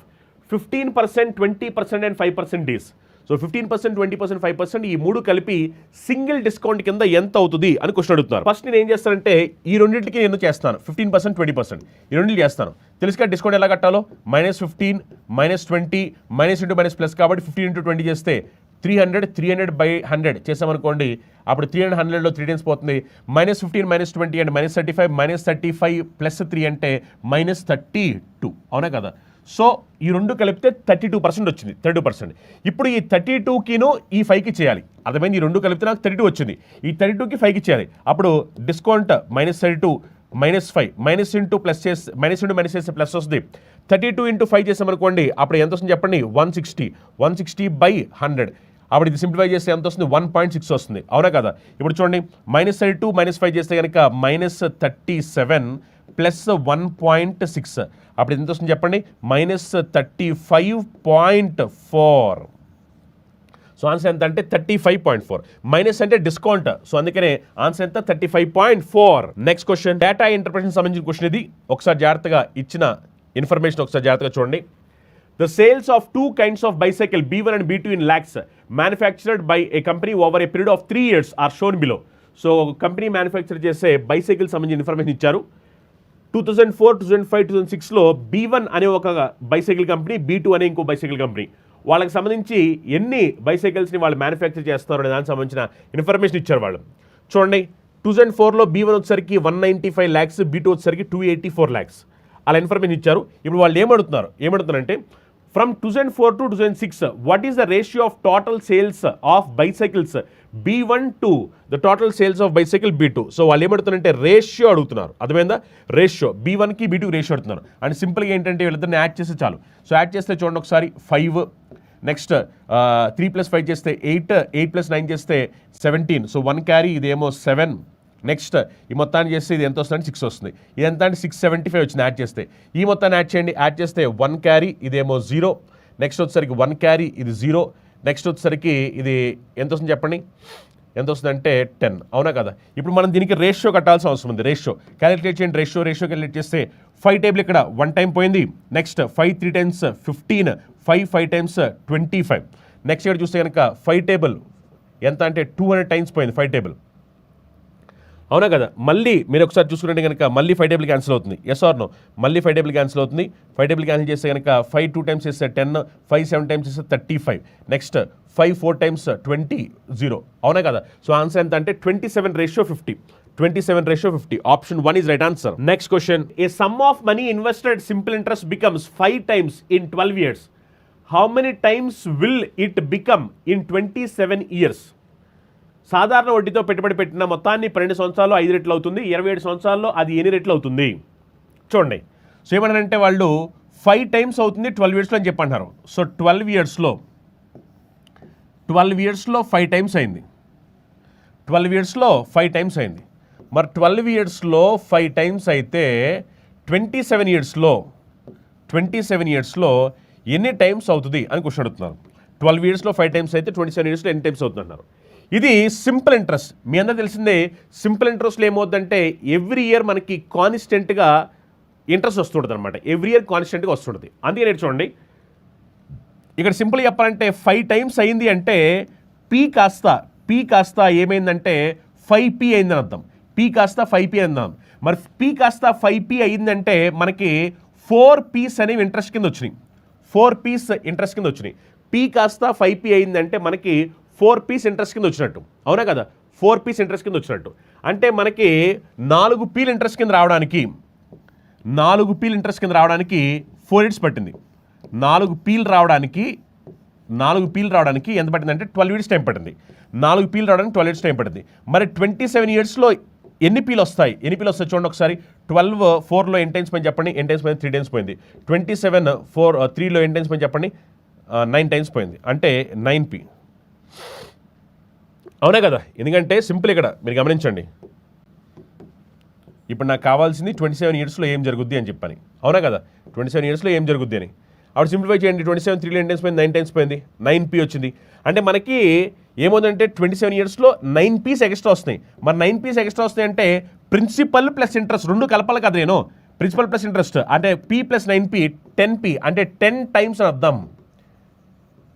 [SPEAKER 1] 15%, 20% and 5% days. So 15%, 20%, 5% ఈ మూడు కలిపి సింగిల్ డిస్కౌంట్ కింద ఎంత అవుతుంది అని క్వశ్చన్ అడుగుతున్నారు. ఫస్ట్ నేను ఏం చేస్తానంటే ఈ రెండింటికి నేను చేస్తాను 15%, 20% ఈ రెండింటికి చేస్తాను. తెలుసుగా డిస్కౌంట్ ఎలా కట్టాలో, -15, -20, మైనస్ ఇంటూ మైనస్ ప్లస్ కాబట్టి 15 into 20 చేస్తే 300 by 100 చేసామనుకోండి, అప్పుడు 300 100లో 3 టైమ్స్ పోతుంది. -15, -20 అంటే -35, -35 + 3 అంటే -32, అవునా కదా. సో ఈ రెండు కలిపితే 32% వచ్చింది, 32%. ఇప్పుడు ఈ 32కిను ఈ 5కి చేయాలి, అర్థమైంది. ఈ రెండు కలిపితే నాకు 32 వచ్చింది, ఈ 32కి 5కి చేయాలి. అప్పుడు డిస్కౌంట్ -32 -5 మైనస్ ఇంటూ ప్లస్ చేసి మైనస్ ఇంటూ మైనస్ చేస్తే ప్లస్ వస్తుంది. 32 into 5 చేసామనుకోండి, అప్పుడు ఎంత వస్తుంది చెప్పండి, 160 by 100. అప్పుడు ఇది సింప్లిఫై చేస్తే ఎంత వస్తుంది, 1.6 వస్తుంది, అవునా కదా. ఇప్పుడు చూడండి, -32 -5 చేస్తే కనుక -37 ప్లస్ 1.6, అప్పుడు ఎంత వస్తుంది చెప్పండి, -35.4. సో ఆన్సర్ ఎంత అంటే 35.4. మైనస్ అంటే డిస్కౌంట్, సో అందుకనే ఆన్సర్ ఎంత 35.4. నెక్స్ట్ క్వశ్చన్, డేటా ఇంటర్ప్రిటేషన్ సంబంధించిన క్వశ్చన్ ఇది. ఒకసారి జాగ్రత్తగా ఇచ్చిన ఇన్ఫర్మేషన్ ఒకసారి జాగ్రత్తగా చూడండి. The sales of two kinds of bicycle B1 and B2 in lakhs manufactured by a company over a period of 3 years are shown below. So company manufacture చేసే బైసైకిల్ సంబంధించిన ఇన్ఫర్మేషన్ ఇచ్చారు. 2004, 2005, 2006లో B1 అనే ఒక బైసైకిల్ కంపెనీ, B2 అనే ఇంకో బైసైకిల్ కంపెనీ, వాళ్ళకి సంబంధించి ఎన్ని బైసైకిల్స్ని వాళ్ళు మ్యానుఫ్యాక్చర్ చేస్తారు అనే దానికి సంబంధించిన ఇన్ఫర్మేషన్ ఇచ్చారు వాళ్ళు. చూడండి, 2004లో B1 వచ్చేసరికి 195 lakhs, B2 వచ్చేసరికి 284 lakhs అలా ఇన్ఫర్మేషన్ ఇచ్చారు. ఇప్పుడు వాళ్ళు ఏమడుతున్నారంటే from 2004 to 2006 what is the ratio of total sales of bicycles B1 to the total sales of bicycle B2. So వాళ్ళు ఏమడుతున్నారంటే రేషియో అడుగుతున్నారు, అర్థమైందా. రేషియో B1కి B2కి రేషియో అడుగుతున్నారు. అండ్ సింపుల్గా ఏంటంటే వీళ్ళిద్దరిని యాడ్ చేస్తే చాలు. సో యాడ్ చేస్తే చూడండి ఒకసారి 5, నెక్స్ట్ 3 + 5 చేస్తే 8, 8 + 9 చేస్తే 17. సో 1 క్యారీ, ఇదేమో 7. నెక్స్ట్ ఈ మొత్తాన్ని చేస్తే ఇది ఎంత వస్తుందంటే 6 వస్తుంది. ఇది ఎంత అంటే 675 వచ్చింది యాడ్ చేస్తే. ఈ మొత్తాన్ని యాడ్ చేయండి, యాడ్ చేస్తే 1 క్యారీ, ఇదేమో 0. నెక్స్ట్ వచ్చేసరికి 1 క్యారీ, ఇది 0. నెక్స్ట్ వచ్చేసరికి ఇది ఎంత వస్తుంది చెప్పండి, ఎంత వస్తుందంటే 10, అవునా కదా. ఇప్పుడు మనం దీనికి రేషియో కట్టాల్సిన అవసరం ఉంది. రేషియో క్యాలిక్యులేట్ చేయండి. రేషియో క్యాలిక్యులేట్ చేస్తే 5 టేబుల్ ఇక్కడ 1 టైం పోయింది. Next 5 3 times 15, 5 times 25. నెక్స్ట్ ఇక్కడ చూస్తే కనుక 5 టేబుల్ ఎంత అంటే 200 times పోయింది 5 టేబుల్, అవునా కదా. మళ్ళీ మీరు ఒకసారి చూసుకుంటే కనుక మళ్ళీ 5 టేబుల్ క్యాన్సిల్ అవుతుంది, ఎస్ ఆర్ నో. మళ్ళీ 5 టేబుల్ క్యాన్సిల్ అవుతుంది. 5 టేబుల్ క్యాన్సిల్ చేస్తే కనుక 5 2 times చేస్తే 10, 5 7 times చేస్తే 35. నెక్స్ట్ 5 4 times 20, 0, అవునా కదా. సో ఆన్సర్ ఎంత అంటే 27:50. 27:50. Option 1 is right answer. Next question, a sum of money invested simple interest becomes 5 times in 12 years. How many times will it become in 27 years? సాధారణ వడ్డీతో పెట్టుబడి పెట్టిన మొత్తాన్ని 12 సంవత్సరాల్లో 5 రెట్లు అవుతుంది, 27 సంవత్సరాల్లో అది ఎన్ని రెట్లు అవుతుంది చూడండి. సో ఏమన్నారంటే వాళ్ళు 5 times అవుతుంది 12 yearsలో అని చెప్పంటున్నారు. సో 12 yearsలో 5 times అయింది. 12 yearsలో 5 times అయింది. మరి 12 yearsలో 5 times అయితే 27 yearsలో ఎన్ని టైమ్స్ అవుతుంది అని క్వశ్చన్ అడుగుతున్నారు. 12 yearsలో 5 times అయితే 27 yearsలో ఎన్ని టైమ్స్ అవుతుంది అన్నారు. ఇది సింపుల్ ఇంట్రెస్ట్, మీ అందరూ తెలిసిందే. సింపుల్ ఇంట్రెస్ట్లో ఏమవుతుందంటే ఎవ్రీ ఇయర్ మనకి కాన్స్టెంట్గా ఇంట్రెస్ట్ వస్తుంటుంది అనమాట. ఎవ్రీ ఇయర్ కాన్స్టెంట్గా వస్తుంటుంది. అందుకే నేను చూడండి ఇక్కడ సింపుల్ చెప్పాలంటే 5 times అయింది అంటే పీ కాస్త ఏమైందంటే 5p అయిందని అర్థం. పీ కాస్త 5p అయిందని. మరి పీ కాస్త 5p అయిందంటే మనకి 4p's అనేవి ఇంట్రెస్ట్ కింద వచ్చినాయి. 4p's ఇంట్రెస్ట్ కింద వచ్చినాయి. పీ కాస్త 5p అయిందంటే మనకి 4p's ఇంట్రెస్ట్ కింద వచ్చినట్టు, అవునా కదా, 4p's ఇంట్రెస్ట్ కింద వచ్చినట్టు. అంటే మనకి 4p'ల ఇంట్రెస్ట్ కింద రావడానికి 4 ఇయర్స్ పట్టింది. 4p'లు రావడానికి ఎంత పట్టిందంటే 12 ఇయర్స్ టైం పట్టింది. 4p'లు రావడానికి 12 ఇయర్స్ టైం పట్టింది. మరి 27 ఇయర్స్లో ఎన్ని పీలు వస్తాయి చూడండి ఒకసారి. 12 4లో ఎన్ టైమ్స్ పైన చెప్పండి, ఎన్ టైమ్స్ పైన 3 టైమ్స్ పోయింది. 27 4 3లో ఎన్ టైమ్స్ పైన చెప్పండి, 9 టైమ్స్ పోయింది, అంటే 9p, అవునా కదా. ఎందుకంటే సింపుల్ ఇక్కడ మీరు గమనించండి, ఇప్పుడు నాకు కావాల్సింది 27 ఇయర్స్లో ఏం జరుగుద్ది అని చెప్పని, అవునా కదా. 27 ఇయర్స్లో ఏం జరుగుద్ది అని అప్పుడు సింప్లిఫై చేయండి. 27 3లో ఎన్ టైమ్స్ పోయింది, 9 టైమ్స్ పోయింది, 9p వచ్చింది. అంటే మనకి ఏమవుతుందంటే 27 ఇయర్స్లో 9p's ఎక్స్ట్రా వస్తున్నాయి. మరి 9p's ఎక్స్ట్రా వస్తున్నాయి అంటే ప్రిన్సిపల్ ప్లస్ ఇంట్రెస్ట్ రెండు కలపాలి కదా నేను. ప్రిన్సిపల్ ప్లస్ ఇంట్రెస్ట్ అంటే p + 9p 10p, అంటే 10 టైమ్స్ అని అర్థం.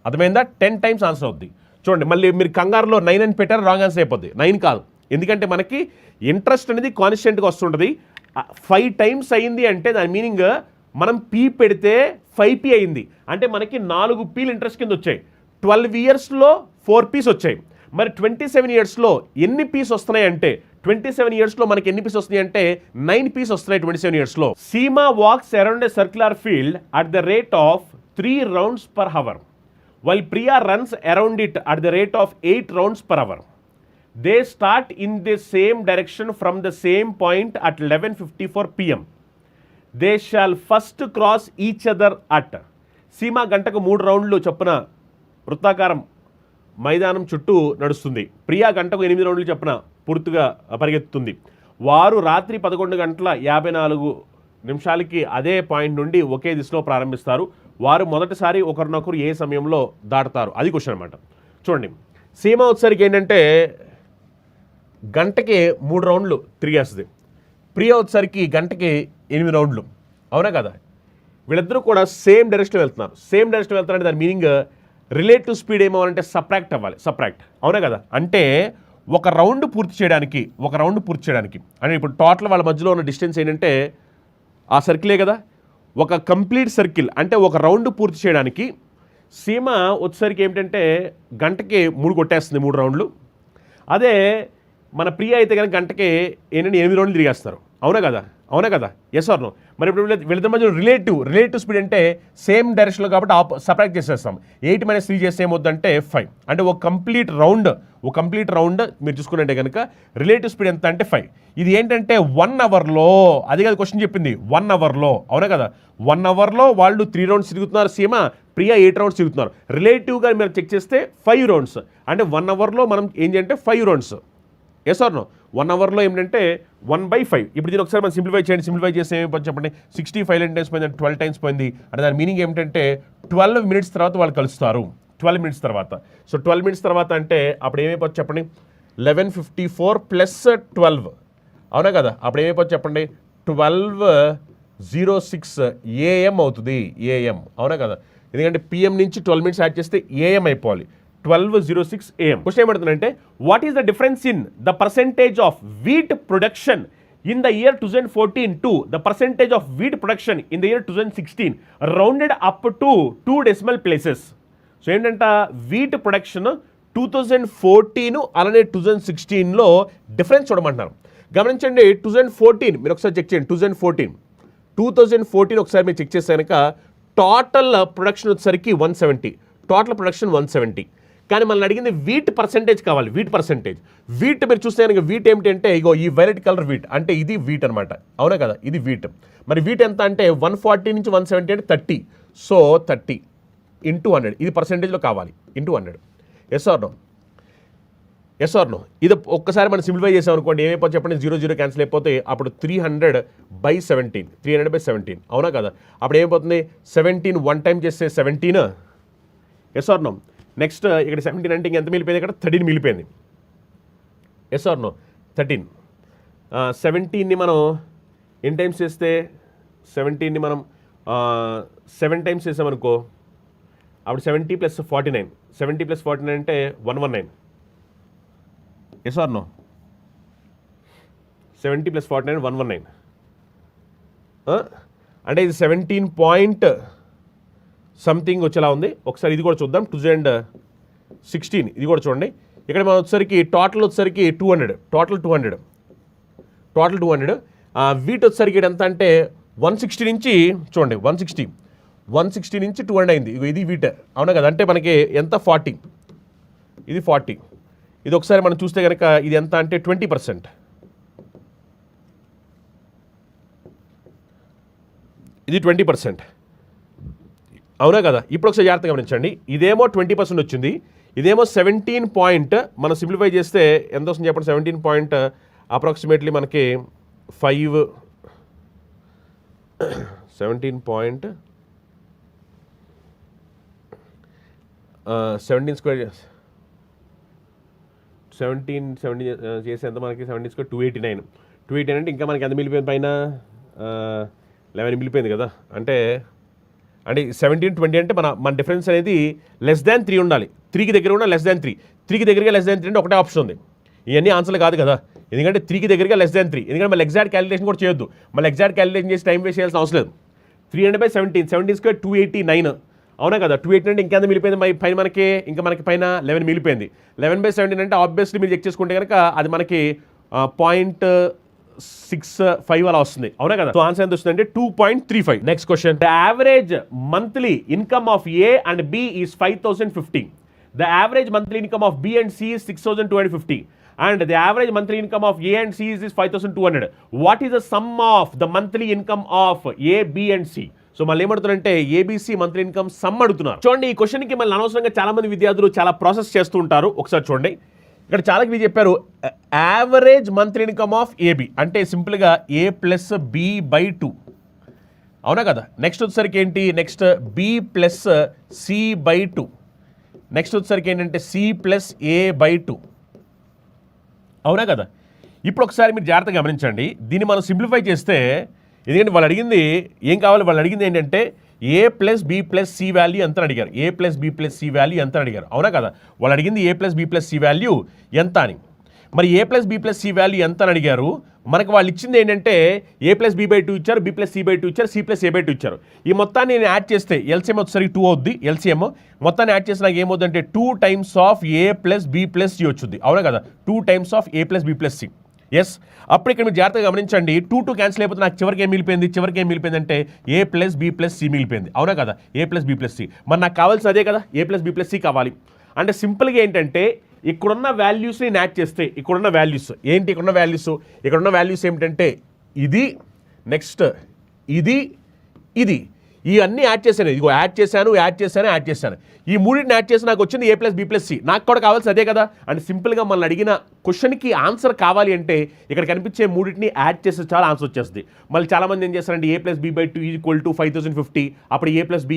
[SPEAKER 1] అర్థమైందా? 10 టైమ్స్ ఆన్సర్ అవుద్ది. చూడండి, మళ్ళీ మీరు కంగారులో 9 అని పెట్టారు, రాంగ్ ఆన్సర్ అయిపోద్ది. 9 కాదు, ఎందుకంటే మనకి ఇంట్రెస్ట్ అనేది కాన్స్టెంట్గా వస్తుంటుంది. 5 టైమ్స్ అయింది అంటే దాని మీనింగ్ మనం p పెడితే 5p అయింది, అంటే మనకి 4p'లు ఇంట్రెస్ట్ కింద వచ్చాయి. 12 ఇయర్స్లో 4p's వచ్చాయి. మరి 27 ఇయర్స్లో ఎన్ని పీస్ వస్తున్నాయి అంటే 27 ఇయర్స్లో మనకి ఎన్ని పీస్ వస్తున్నాయి అంటే 9p's వస్తున్నాయి 27 ఇయర్స్లో. Seema walks around a circular field at the rate of 3 rounds per hour, while Priya runs around it at the rate of 8 rounds per hour. They start in the same direction from the same point at 11:54 p.m. They shall first cross each other at. Seema గంటకు 3 రౌండ్లు చొప్పున వృత్తాకారం మైదానం చుట్టూ నడుస్తుంది. ప్రియా గంటకు 8 రౌండ్లు చొప్పున పూర్తిగా పరిగెత్తుతుంది. వారు రాత్రి 11:54 అదే పాయింట్ నుండి ఒకే దిశలో ప్రారంభిస్తారు. వారు మొదటిసారి ఒకరినొకరు ఏ సమయంలో దాటుతారు, అది క్వశ్చన్ అనమాట. చూడండి, సీమా వచ్చేసరికి ఏంటంటే గంటకి 3 రౌండ్లు తిరిగేస్తుంది. ప్రియా వచ్చేసరికి గంటకి 8 రౌండ్లు, అవునా కదా. వీళ్ళిద్దరూ కూడా సేమ్ డైరెక్షన్ వెళ్తున్నారంటే దాని మీనింగ్ రిలేటివ్ స్పీడ్ ఏమవ్వాలంటే సబ్ట్రాక్ట్ అవ్వాలి, అవునా కదా. అంటే ఒక రౌండ్ పూర్తి చేయడానికి అంటే ఇప్పుడు టోటల్ వాళ్ళ మధ్యలో ఉన్న డిస్టెన్స్ ఏంటంటే ఆ సర్కిలే కదా. ఒక కంప్లీట్ సర్కిల్ అంటే ఒక రౌండ్ పూర్తి చేయడానికి సీమ వచ్చేసరికి ఏమిటంటే గంటకి 3 కొట్టేస్తుంది, 3 రౌండ్లు. అదే మన ప్రియ అయితే కనుక గంటకి 8 రౌండ్లు తిరిగేస్తారు, అవునా కదా. Yes or no? మరి ఇప్పుడు వీళ్ళిద్దరి మధ్య రిలేటివ్ స్పీడ్ అంటే సేమ్ డైరెక్షన్లో కాబట్టి సపరేట్ చేసేస్తాం. 8 - 3 చేస్తే ఏమవుతుందంటే 5, అంటే ఒక కంప్లీట్ రౌండ్ మీరు చూసుకున్నట్టే కనుక రిలేటివ్ స్పీడ్ ఎంత అంటే 5. ఇది ఏంటంటే 1 అవర్లో, అది కాదు క్వశ్చన్ చెప్పింది, 1 అవర్లో, అవునా కదా. 1 అవర్లో వాళ్ళు 3 రౌండ్స్ తిరుగుతున్నారు సీమ, ప్రియా 8 రౌండ్స్ తిరుగుతున్నారు. రిలేటివ్గా మీరు చెక్ చేస్తే 5 రౌండ్స్, అంటే 1 అవర్లో మనం ఏం చేయాలంటే 5 రౌండ్స్. Yes or no? 1 అవర్లో ఏంటంటే 1/5. ఇప్పుడు దీన్ని ఒకసారి మనం సింప్లిఫై చేస్తే ఏమైపోతుంది చెప్పండి. 65 టైమ్స్ పోయింది, 12 టైమ్స్ పోయింది, అంటే దాని మీనింగ్ ఏమిటంటే 12 మినిట్స్ తర్వాత వాళ్ళు కలుస్తారు. 12 మినిట్స్ తర్వాత. సో 12 మినిట్స్ తర్వాత అంటే అప్పుడు ఏమైపోతుంది చెప్పండి, 11:54 + 12, అవునా కదా. అప్పుడు ఏమైపోతుంది చెప్పండి, 12:06 AM అవుతుంది, AM, అవునా కదా. ఎందుకంటే PM నుంచి 12 మినిట్స్ యాడ్ చేస్తే AM అయిపోవాలి, 12:06 AM. క్వశ్చన్ ఏమడుతుందంటే what is the difference in the percentage of wheat production in the year 2014 to the percentage of wheat production in the year 2016 rounded up to 2 decimal places. So ఏంటంటే వీట్ ప్రొడక్షన్ 2014 అలానే 2016లో డిఫరెన్స్ చూడమంటున్నారు. గమనించండి, 2014 మీరు ఒకసారి చెక్ చేయండి. 2014 ఒకసారి మీరు చెక్ చేస్తే కనుక టోటల్ ప్రొడక్షన్ వచ్చేసరికి 170, టోటల్ ప్రొడక్షన్ 170. కానీ మనల్ని అడిగింది వీట్ పర్సెంటేజ్ కావాలి. వీట్ మీరు చూస్తే కనుక వీట్ ఏమిటంటే ఇగో ఈ వైలెట్ కలర్ వీట్, అంటే ఇది వీట్ అనమాట, అవునా కదా. ఇది వీట్. మరి వీట్ ఎంత అంటే 140 నుంచి 170 అంటే 30. సో 30 × 100, ఇది పర్సెంటేజ్లో కావాలి, × 100. Yes or no? ఇది ఒక్కసారి మనం సింప్లిఫై చేసాం అనుకోండి, ఏమైపోతే చెప్పండి, 0 క్యాన్సిల్ అయిపోతే అప్పుడు 300/17, అవునా కదా. అప్పుడు ఏమైపోతుంది, 17 1 టైం చేస్తే 17. Yes or no? నెక్స్ట్ ఇక్కడ 17 అంటే ఇంకెంత మిగిలిపోయింది, ఇక్కడ 13 మిగిలిపోయింది. Yes or no? 13. 17ని మనం ఎన్ని టైమ్స్ చేస్తే 17ని మనం 7 టైమ్స్ చేసామనుకో, అప్పుడు 70 + 49, 70 + 49 అంటే 119. Yes or no? 70 + 49 119. అంటే ఇది 17.1 సంథింగ్ వచ్చేలా ఉంది. ఒకసారి ఇది కూడా చూద్దాం. 2016 ఇది కూడా చూడండి. ఇక్కడ మనం వచ్చేసరికి టోటల్ వచ్చేసరికి 200, టోటల్ 200 వీటి వచ్చేసరికి ఎంత అంటే 160 నుంచి చూడండి 160 నుంచి 200 అయింది. ఇది వీట్ అవునా కదా, అంటే మనకి ఎంత 40, ఇది 40. ఇది ఒకసారి మనం చూస్తే కనుక ఇది ఎంత అంటే 20%, ఇది 20%, అవునా కదా. ఇప్పుడు ఒకసారి జాగ్రత్తగా గమనించండి. ఇదేమో 20% వచ్చింది, ఇదేమో 17 పాయింట్. మనం సింప్లిఫై చేస్తే ఎంత వస్తుంది చెప్పండి. 17 పాయింట్ అప్రాక్సిమేట్లీ మనకి 17 పాయింట్ 17 స్క్వేర్ 17 చేసి ఎంత మనకి 17 స్క్వేర్ 289 అంటే ఇంకా మనకి ఎంత మిగిలిపోయింది పైన 11 మిగిలిపోయింది కదా. అంటే 17-20 అంటే మన డిఫరెన్స్ అనేది <3 ఉండాలి. 3కి దగ్గర ఉన్న <3, 3కి దగ్గరగా <3 అంటే ఒకటే ఆప్షన్ ఉంది. ఇవన్నీ ఆన్సర్లు కాదు కదా, ఎందుకంటే 3కి దగ్గరగా <3. ఎందుకంటే మళ్ళీ ఎగ్జాక్ట్ క్యాలిక్యులేషన్ కూడా చేయొద్దు. మళ్ళీ ఎగ్జాక్ట్ క్యాలిక్యులేషన్ చేసి టైం వేస్ట్ చేయాల్సిన అవసరం లేదు. 300/17 స్క్వేర్ 289 అవునా కదా. 289 అంటే ఇంకెంత మిగిలిపోయింది పైన మనకి, ఇంకా మనకి పైన 11 మిగిలిపోయింది. 11/17 అంటే ఆబ్వియస్లీ మీరు చెక్ చేసుకుంటే కనుక అది మనకి 0.65 అలా వస్తుంది, అవునా కదా. సో ఆన్సర్ ఎంత వస్తుంది అంటే 2.35. Next question. The average monthly income of A and B is 5,050. The average monthly income of B and C is 6,250. and the average monthly income of A and C is 5,200. What is the sum of the monthly income of A, B and C? So మళ్ళీ ఏమడుతున్నారంటే ఏబీసీ మంత్లీ ఇన్కమ్ సమ్ అడుగుతున్నారు. చూడండి, ఈ క్వశ్చన్కి మళ్ళీ అనవసరంగా చాలా మంది విద్యార్థులు చాలా ప్రాసెస్ చేస్తూ ఉంటారు. ఒకసారి చూడండి, ఇక్కడ చాలా మీరు చెప్పారు average monthly income of A B అంటే సింపుల్గా A+B/2 అవునా కదా. నెక్స్ట్ వచ్చేసరికి ఏంటి, నెక్స్ట్ B+C/2, నెక్స్ట్ వచ్చేసరికి ఏంటంటే C+A/2 అవునా కదా. ఇప్పుడు ఒకసారి మీరు జాగ్రత్తగా గమనించండి. దీన్ని మనం సింప్లిఫై చేస్తే, ఎందుకంటే వాళ్ళు అడిగింది ఏం కావాలి, వాళ్ళు అడిగింది ఏంటంటే A+B+C వాల్యూ ఎంత అడిగారు, A+B+C వాల్యూ ఎంత అడిగారు, అవునా కదా. వాళ్ళు అడిగింది A+B+C వాల్యూ ఎంత అని. మరి A+B+C వాల్యూ ఎంత అని అడిగారు. మనకు వాళ్ళు ఇచ్చింది ఏంటంటే A+B/2 ఇచ్చారు, B+C/2 ఇచ్చారు, C+A/2 ఇచ్చారు. ఈ మొత్తాన్ని నేను యాడ్ చేస్తే ఎల్సిఎం వచ్చేసరికి 2 అవుద్ది. ఎల్సిఎం మొత్తాన్ని యాడ్ చేసి నాకు ఏమవుతుందంటే 2 times of A+B+C వచ్చింది, అవునా కదా. 2 times of A+B+C. ఎస్, అప్పుడు ఇక్కడ మీరు జాగ్రత్తగా గమనించండి. 2 క్యాన్సిల్ అయిపోతే నాకు చివరికి ఏం మిగిలిపోయింది అంటే A+B+C మిగిలిపోయింది, అవునా కదా. A+B+C మరి నాకు కావాల్సిన అదే కదా, A+B+C కావాలి. అంటే సింపుల్గా ఏంటంటే ఇక్కడున్న వాల్యూస్ని యాడ్ చేస్తే ఇక్కడున్న వాల్యూస్ ఏంటి, ఇక్కడున్న వాల్యూస్ ఏమిటంటే ఇది, నెక్స్ట్ ఇది, ఇవన్నీ యాడ్ చేశాను. ఇదిగో యాడ్ చేశాను. ఈ మూడింటిని యాడ్ చేసి నాకు వచ్చింది A+B+C. నాకు కూడా కావాల్సి అదే కదా. అండ్ సింపుల్గా మనల్ని అడిగిన క్వశ్చన్కి ఆన్సర్ కావాలి అంటే ఇక్కడ కనిపించే మూడింటిని యాడ్ చేస్తే చాలా ఆన్సర్ వచ్చేస్తుంది. మళ్ళీ చాలామంది ఏం చేస్తారంటే A+B/2 = 5,050, అప్పుడు A+B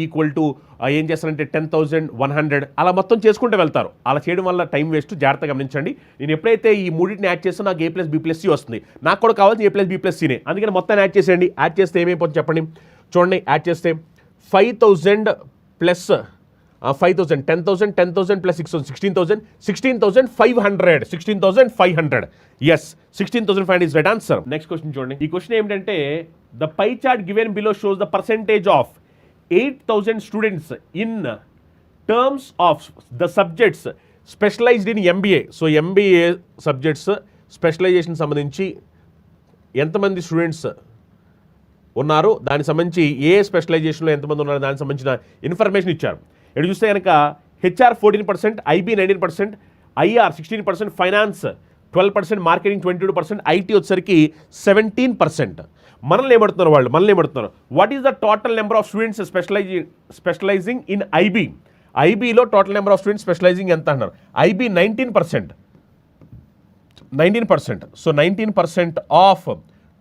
[SPEAKER 1] ఏం చేస్తారంటే 10,100 అలా మొత్తం చేసుకుంటూ వెళ్తారు. అలా చేయడం వల్ల టైం వేస్ట్. జాగ్రత్తగా గమనించండి. నేను ఎప్పుడైతే ఈ మూడింటిని యాడ్ చేస్తే నాకు A+B+C వస్తుంది. నాకు కూడా కావాల్సి A+B+Cనే. అందుకని మొత్తాన్ని యాడ్ చేసేయండి. యాడ్ చేస్తే ఏమైపోతుంది చెప్పండి. చూడండి, యాడ్ చేస్తే 5,000 plus 5,000, 10,000, 10,000 plus 6,000, 16,500. Yes, 16,500 is right answer. Next question చూడండి. ఈ క్వశ్చన్ ఏమిటంటే the pie chart given below shows the percentage of 8,000 students in terms of the subjects specialized in MBA. So MBA subjects specialization సంబంధించి ఎంతమంది స్టూడెంట్స్ ఉన్నారు, దానికి సంబంధించి ఏ స్పెషలైజేషన్లో ఎంతమంది ఉన్నారు దానికి సంబంధించిన ఇన్ఫర్మేషన్ ఇచ్చారు. ఇక్కడ చూస్తే కనుక HR 14%, IB 19%, IR 16%, finance 12%, marketing 22%, IT వచ్చేసరికి 17%. మనల్ని ఏమడుతున్నారు what is the total number of students specialising in IB. ఐబీలో total number of students specialising ఎంత అన్నారు. IB 19%. సో 19% ఆఫ్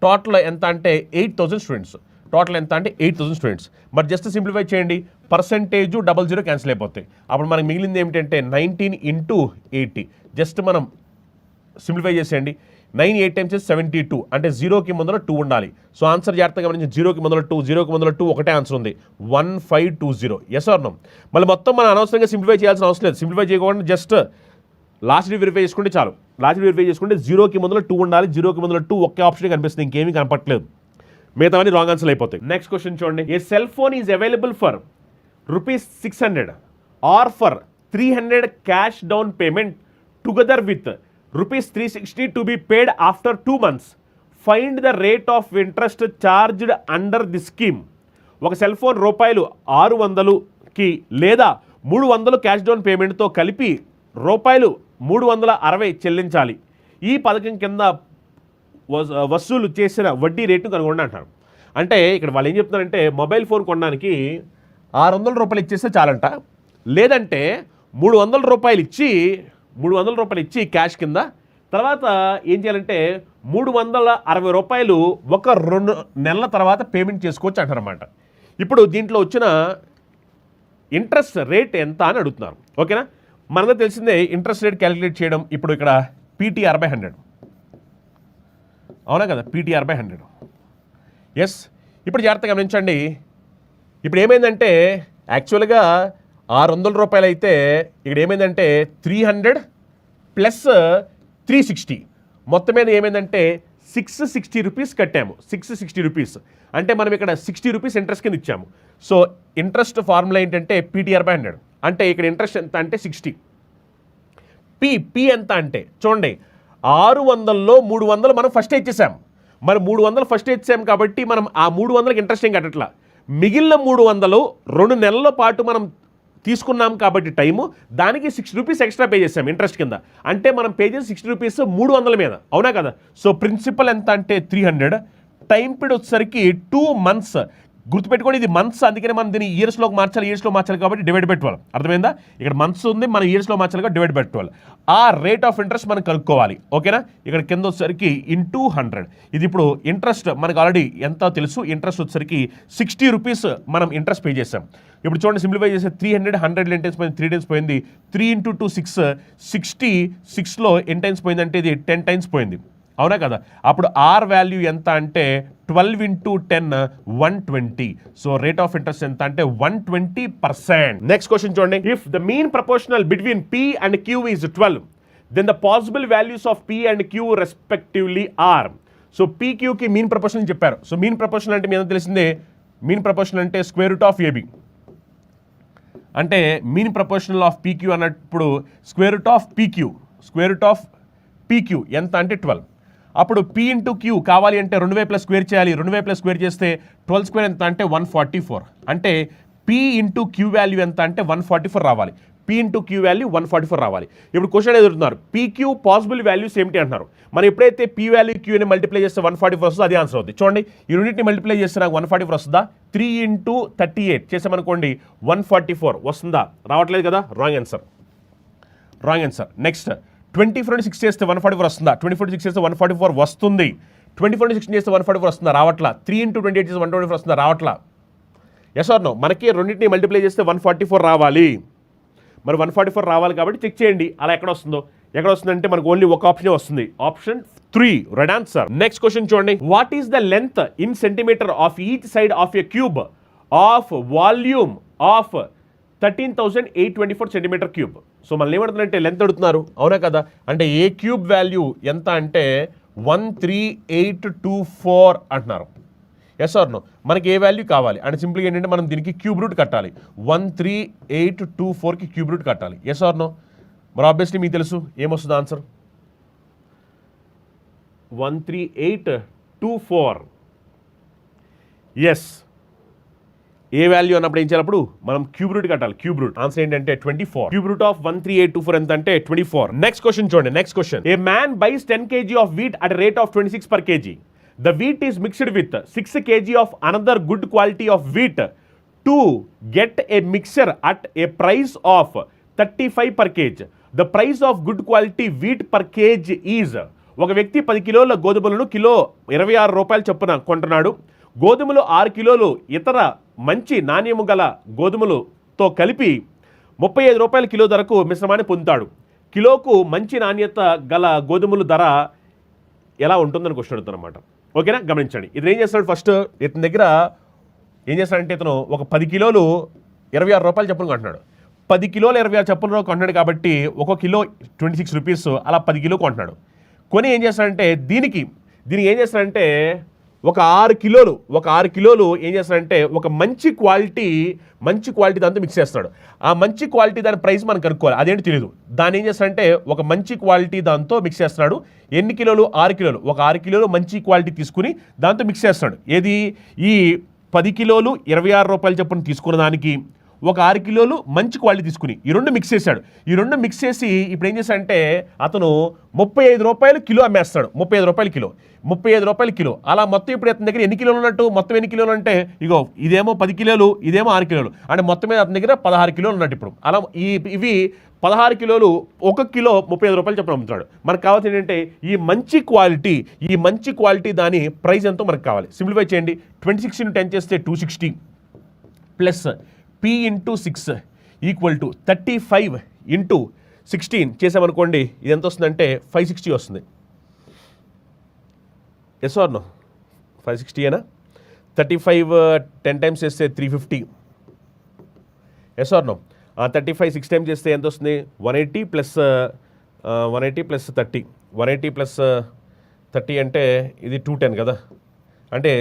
[SPEAKER 1] టోటల్ ఎంత అంటే 8,000 స్టూడెంట్స్. టోటల్ ఎంత అంటే 8,000 స్టూడెంట్స్. మరి జస్ట్ సింప్లిఫై చేయండి, పర్సెంటేజ్ 00 క్యాన్సిల్ అయిపోతాయి. అప్పుడు మనకి మిగిలింది ఏమిటంటే 19 × 80. జస్ట్ మనం సింప్లిఫై చేసేయండి. 9 8 times 72 అంటే 0కి ముందర 2 ఉండాలి. సో ఆన్సర్ జాగ్రత్తగా గమనించి 0కి ముందర 2 ఒకటే ఆన్సర్ ఉంది, 1520. Yes or no. మళ్ళీ మొత్తం మనం అనవసరంగా సింప్లిఫై చేయాల్సిన అవసరం లేదు. సింప్లిఫై చేయకుండా జస్ట్ లాస్ట్ వెరిఫై చేసుకుంటే చాలు. లాస్ట్ వెరిఫై చేసుకుంటే 0కి ముందర 2 ఉండాలి. 0కి ముందర 2 ఒకే ఆప్షన్ కనిపిస్తుంది, ఇంకేమీ కనపట్లేదు. మిగతావన్నీ రాంగ్ ఆన్సర్ అయిపోతాయి. నెక్స్ట్ క్వశ్చన్ చూడండి. A cell phone is available for ₹600 or for 300 cash down payment together with ₹360 to be paid after 2 months. Find the rate of interest charged under the scheme. ఒక సెల్ ఫోన్ ₹600కి లేదా 300 క్యాష్ డౌన్ పేమెంట్తో కలిపి ₹360 చెల్లించాలి. ఈ పథకం కింద వసూలు చేసిన వడ్డీ రేటును కనుగొండి అంటారు. అంటే ఇక్కడ వాళ్ళు ఏం చెప్తున్నారంటే మొబైల్ ఫోన్ కొనడానికి ₹600 ఇచ్చేస్తే చాలంట, లేదంటే ₹300 ఇచ్చి క్యాష్ కింద తర్వాత ఏం చేయాలంటే ₹360 ఒక 2 నెలల తర్వాత పేమెంట్ చేసుకోవచ్చు అంటారన్నమాట. ఇప్పుడు దీంట్లో వచ్చిన ఇంట్రెస్ట్ రేట్ ఎంత అని అడుగుతున్నారు. ఓకేనా, మనకు తెలిసిందే ఇంట్రెస్ట్ రేట్ క్యాలిక్యులేట్ చేయడం. ఇప్పుడు ఇక్కడ PT/100 అవునా కదా, PT/100. ఎస్, ఇప్పుడు జాగ్రత్తగా గమనించండి. ఇప్పుడు ఏమైందంటే యాక్చువల్గా ₹600 అయితే ఇక్కడ ఏమైందంటే 300 ప్లస్ 360 మొత్తం మీద ఏమైందంటే ₹660 కట్టాము. ₹660 అంటే మనం ఇక్కడ ₹60 ఇంట్రెస్ట్ కింద ఇచ్చాము. సో ఇంట్రెస్ట్ ఫార్ములా ఏంటంటే PT/100 అంటే ఇక్కడ ఇంట్రెస్ట్ ఎంత అంటే 60. పి ఎంత అంటే చూడండి, 600లో 300 మనం ఫస్ట్ ఇచ్చేసాం. మరి 300 ఫస్ట్ ఇచ్చాం కాబట్టి మనం ఆ 300కి ఇంట్రెస్ట్ ఏం కట్టట్లా. మిగిలిన 300 2 నెలల పాటు మనం తీసుకున్నాం కాబట్టి టైము, దానికి ₹6 ఎక్స్ట్రా పే చేసాం ఇంట్రెస్ట్ కింద. అంటే మనం పే చేసి ₹60 300 మీద, అవునా కదా. సో ప్రిన్సిపల్ ఎంత అంటే 300, టైం పీరియడ్ వచ్చేసరికి 2 months. గుర్తుపెట్టుకోండి, ఇది మంత్స్, అందుకనే మనం దీన్ని ఇయర్స్లోకి మార్చాలి కాబట్టి డివైడ్ బై 12. అర్థమైందా? ఇక్కడ మంత్స్ ఉంది, మనం ఇయర్స్లో మార్చాలి కాబట్టి డివైడ్ బై 12. ఆ రేట్ ఆఫ్ ఇంట్రెస్ట్ మనం కనుక్కోవాలి. ఓకేనా, ఇక్కడ కింద వచ్చేసరికి ఇంటూ 100. ఇది ఇప్పుడు ఇంట్రెస్ట్ మనకు ఆల్రెడీ ఎంత తెలుసు. ఇంట్రెస్ట్ వచ్చేసరికి ₹60 మనం ఇంట్రెస్ట్ పే చేసాం. ఇప్పుడు చూడండి, సింప్లిఫై చేస్తే 300 100 ఎన్ని టైమ్స్ పోయింది, 3 టైమ్స్ పోయింది. 3 × 2 6, 66లో ఎన్ని టైమ్స్ పోయిందంటే ఇది 10 టైమ్స్ పోయింది, అవునా కదా. అప్పుడు ఆర్ వాల్యూ ఎంత అంటే 12 × 10 120. సో రేట్ ఆఫ్ ఇంట్రెస్ట్ ఎంత అంటే 120%. నెక్స్ట్ క్వశ్చన్ చూడండి, if the mean proportional between P and Q is 12, then the possible values of P and Q respectively are. So PQకి మీన్ ప్రపోర్షనల్ చెప్పారు. సో మీన్ ప్రపోర్షనల్ అంటే మీకు తెలిసిందే, మీన్ ప్రపోర్షనల్ అంటే √AB. అంటే మీన్ ప్రపోర్షనల్ ఆఫ్ PQ అన్నప్పుడు √PQ ఎంత అంటే 12. అప్పుడు P × Q కావాలి అంటే 2 వైపులా స్క్వేర్ చేయాలి. 2 వైపులా స్క్వేర్ చేస్తే 12² ఎంత అంటే 144. అంటే P × Q వాల్యూ ఎంత అంటే 144 రావాలి. P × Q వాల్యూ 144 రావాలి. ఇప్పుడు క్వశ్చన్ ఎదురుతున్నారు, PQ పాసిబుల్ వాల్యూస్ ఏమిటి అంటున్నారు. మనం ఎప్పుడైతే P వాల్యూ Qని మల్టిప్లై చేస్తే 144 వస్తుందో అది ఆన్సర్ అవుతుంది. చూడండి, ఈ రెండింటిని మల్టిప్లై చేస్తే నాకు 144 వస్తుందా? 3 × 38 చేసామనుకోండి 144 వస్తుందా? రావట్లేదు కదా, రాంగ్ ఆన్సర్. నెక్స్ట్ 24 × 6 చేస్తే 144 వస్తుందా? 24 × 6 చేస్తే 144 వస్తుంది. 24 × 6 చేస్తే 144 వస్తుందా? రావట్లా. 3 × 28 చేస్తే 124 వస్తుందా? రావట్లా. Yes or no? మనకి రెండింటిని మల్టిప్లై చేస్తే 144 రావాలి. మరి 144 రావాలి కాబట్టి చెక్ చేయండి అలా ఎక్కడ వస్తుందంటే మనకు ఓన్లీ ఒక ఆప్షనే వస్తుంది, option 3 right answer. Next question చూడండి, what is the length in centimetre of each side of a cube of volume of 13,824 centimetre cube. So మళ్ళీ ఏమడుతుందంటే లెంత్ అడుగుతున్నారు, అవునా కదా. అంటే ఏ క్యూబ్ వాల్యూ ఎంత అంటే 13824 అంటున్నారు. Yes or no? మనకి ఏ వాల్యూ కావాలి అంటే సింపుల్గా ఏంటంటే మనం దీనికి క్యూబ్ రూట్ కట్టాలి. 13824కి క్యూబ్ రూట్ కట్టాలి. Yes or no? మరి ఆబ్వియస్లీ మీకు తెలుసు ఏమొస్తుంది ఆన్సర్, 13824. ఎస్, ఏ వాల్యూ అన్నప్పుడు ఏం చేయాలప్పుడు మనం క్యూబ్ రూట్ కట్టాలి. క్యూబ్ రూట్ ఆన్సర్ ఏంటంటే 24. క్యూబ్ రూట్ ఆఫ్ 13824 ఎంత అంటే 24. నెక్స్ట్ క్వశ్చన్ చూడండి, next question, a man buys 10 kg of wheat at rate of 26 per kg. The wheat is mixed with 6 kg of another good quality of wheat to get a mixture at a price of 35 per kg. The price of good quality wheat per kg is. ఒక వ్యక్తి 10 కిలోల గోధుమలను కిలో 26 రూపాయలు చొప్పున కొంటున్నాడు. గోధుమలు 6 కిలోలు ఇతర మంచి నాణ్యము గల గోధుమలతో కలిపి 35 రూపాయల కిలో ధరకు మిశ్రమాన్ని పొందుతాడు. కిలోకు మంచి నాణ్యత గల గోధుమల ధర ఎలా ఉంటుందని క్వశ్చన్ అడుగుతారన్నమాట. ఓకేనా, గమనించండి. ఇది ఏం చేస్తాడు, ఫస్ట్ ఇతని దగ్గర ఏం చేస్తాడంటే ఇతను ఒక 10 కిలోలు 26 రూపాయలు చొప్పున కొంటున్నాడు. 10 కిలోలు 26 చొప్పున కొంటున్నాడు కాబట్టి ఒక కిలో 26 రూపీస్, అలా 10 కిలో కొంటున్నాడు. కొని ఏం చేస్తాడంటే దీనికి ఏం చేస్తాడంటే ఒక 6 కిలోలు ఏం చేస్తాడంటే ఒక మంచి క్వాలిటీ దాంతో మిక్స్ చేస్తాడు. ఆ మంచి క్వాలిటీ దాని ప్రైస్ మనం కనుక్కోవాలి, అదేంటి తెలియదు. దాన్ని ఏం చేస్తాడంటే ఒక మంచి క్వాలిటీ దాంతో మిక్స్ చేస్తున్నాడు. ఎన్ని కిలోలు? 6 కిలోలు. ఒక 6 కిలోలు మంచి క్వాలిటీ తీసుకుని దాంతో మిక్స్ చేస్తాడు. ఏది? ఈ 10 కిలోలు 26 రూపాయలు చొప్పున తీసుకున్న దానికి ఒక 6 కిలోలు మంచి క్వాలిటీ తీసుకుని ఈ రెండు మిక్స్ చేశాడు. ఈ రెండు మిక్స్ చేసి ఇప్పుడు ఏం చేశాడంటే అతను 35 రూపాయలు కిలో అమ్మేస్తాడు. 35 రూపాయలు కిలో. అలా మొత్తం ఇప్పుడు అతని దగ్గర ఎన్ని కిలోలు ఉన్నట్టు? మొత్తం ఎన్ని కిలోలు అంటే ఇగో ఇదేమో 10 కిలోలు, ఇదేమో 6 కిలోలు, అంటే మొత్తం మీద అతని దగ్గర 16 కిలోలు ఉన్నట్టు. ఇప్పుడు అలా ఇవి 16 కిలోలు 1 కిలో 35 రూపాయలు చెప్పిన అమ్ముతాడు. మనకు కావాల్సింది ఏంటంటే ఈ మంచి క్వాలిటీ దాని ప్రైస్ ఎంతో మనకు కావాలి. సింప్లిఫై చేయండి. 26 × 10 చేస్తే 260 ప్లస్ P × 6 ఈక్వల్ టు 35 × 16 చేసామనుకోండి, ఇది ఎంత వస్తుందంటే 560 వస్తుంది. Yes or no? 560 ఏనా? 35 10 టైమ్స్ చేస్తే 350. Yes or no? 35 6 టైమ్స్ చేస్తే ఎంత వస్తుంది? 180 ప్లస్ 30. 180 ప్లస్ 30 అంటే ఇది 210 కదా, అంటే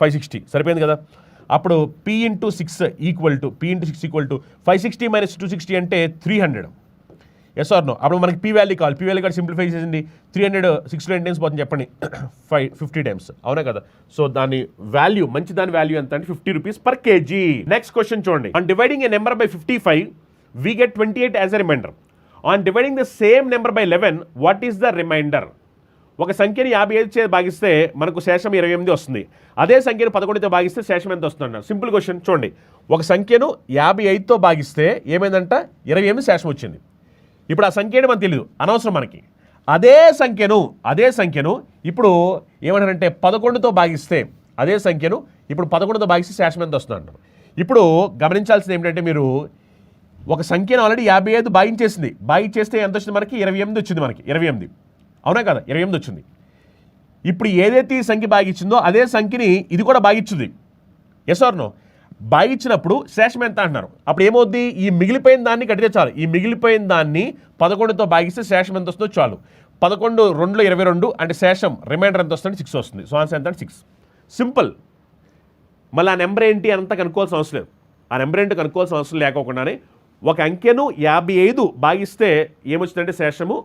[SPEAKER 1] 560 సరిపోయింది కదా. అప్పుడు P × 6 ఈక్వల్ టు 560 మైనస్ 260 అంటే 300. Yes or no? అప్పుడు మనకి పీ వాల్యూ కావాలి. పీ వాల్యూ కావాలి, సింప్లిఫై చేసింది. 300 6 టైమ్స్ పోతుంది చెప్పండి, 50 టైమ్స్, అవునా కదా. సో దాని వాల్యూ, మంచి దాని వాల్యూ ఎంత అంటే 50 rupees per kg. Next question చూడండి. On dividing a number by 55 we get 28 as a remainder. On dividing the same number by 11 what is the remainder? ఒక సంఖ్యని 55 చే భాగిస్తే మనకు శేషం 28 వస్తుంది. అదే సంఖ్యను 11తో భాగిస్తే శేషం ఎంత వస్తుంది అన్నారు. సింపుల్ క్వశ్చన్ చూడండి. ఒక సంఖ్యను 55తో భాగిస్తే ఏమైందంట? 28 శేషం వచ్చింది. ఇప్పుడు ఆ సంఖ్య మనకు తెలియదు, అనవసరం మనకి. అదే సంఖ్యను ఇప్పుడు ఏమంటారంటే 11తో భాగిస్తే, అదే సంఖ్యను ఇప్పుడు 11తో భాగిస్తే శేషం ఎంత వస్తుంది అంటారు. ఇప్పుడు గమనించాల్సింది ఏమిటంటే, మీరు ఒక సంఖ్యను ఆల్రెడీ 55 భాగించేస్తే ఎంత వచ్చింది మనకి? 28 వచ్చింది మనకి. 28, అవునా కదా? 28 వచ్చింది. ఇప్పుడు ఏదైతే ఈ సంఖ్య భాగించిందో అదే సంఖ్యని ఇది కూడా భాగించుంది. Yes or no? భాగించినప్పుడు శేషం ఎంత అంటున్నారు. అప్పుడు ఏమవుద్ది? ఈ మిగిలిపోయిన దాన్ని కడితే చాలు. ఈ మిగిలిపోయిన దాన్ని 11తో భాగిస్తే శేషం ఎంత వస్తుందో చాలు. 11 2లో 22 అంటే శేషం రిమైండర్ ఎంత వస్తుంది? 6 వస్తుంది. సో ఆన్సర్ ఎంత అంటే 6. సింపుల్. మళ్ళీ ఆ నెంబర్ ఏంటి అంతా కనుక్కోవాల్సిన అవసరం లేదు. ఆ నెంబర్ ఏంటి కనుక్కోవాల్సిన అవసరం లేకోకుండానే ఒక అంకెను 55 భాగిస్తే ఏమొచ్చిందంటే శేషము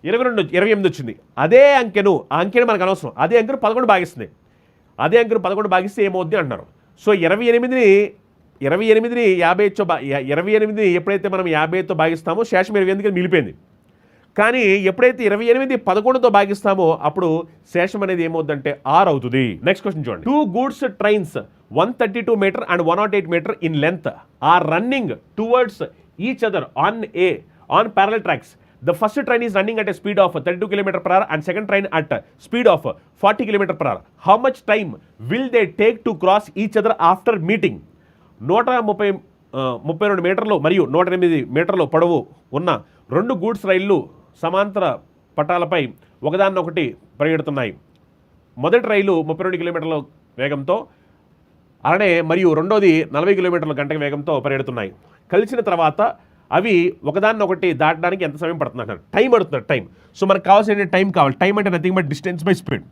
[SPEAKER 1] 28 వచ్చింది. అదే అంకెను, ఆ అంకెను మనకు అనవసరం, అదే అంకెను 11 భాగిస్తుంది. అదే అంకెను 11 భాగిస్తే ఏమవుద్ది అంటున్నారు. సో 28ని 28ని ఎప్పుడైతే మనం 55తో భాగిస్తామో శేషం 28కి మిగిలిపోయింది. కానీ ఎప్పుడైతే 28 11తో భాగిస్తామో అప్పుడు శేషం అనేది ఏమవుద్దంటే 6 అవుతుంది. నెక్స్ట్ క్వశ్చన్ చూడండి. 2 goods trains 132 meter and 108 meter in length are running towards each other on parallel tracks. The first train is running at a speed of 32 km/h and second train at speed of 40 km/h. How much time will they take to cross each other after meeting? 132 మీటర్లు మరియు 108 మీటర్లు పొడవు ఉన్న 2 గూడ్స్ రైళ్లు సమాంతర పట్టాలపై ఒకదాన్నొకటి పరిగెడుతున్నాయి. మొదటి రైలు 32 కిలోమీటర్ల వేగంతో అలానే మరియు రెండోది 40 కిలోమీటర్ల గంట వేగంతో పరిగెడుతున్నాయి. కలిసిన తర్వాత అవి ఒకదాన్నొకటి దాటడానికి ఎంత సమయం పడుతుంది అంటారు. టైం అడుగుతున్నారు, టైం. సో మనకు కావాల్సిన టైం కావాలి. టైం అంటే nothing but distance by speed.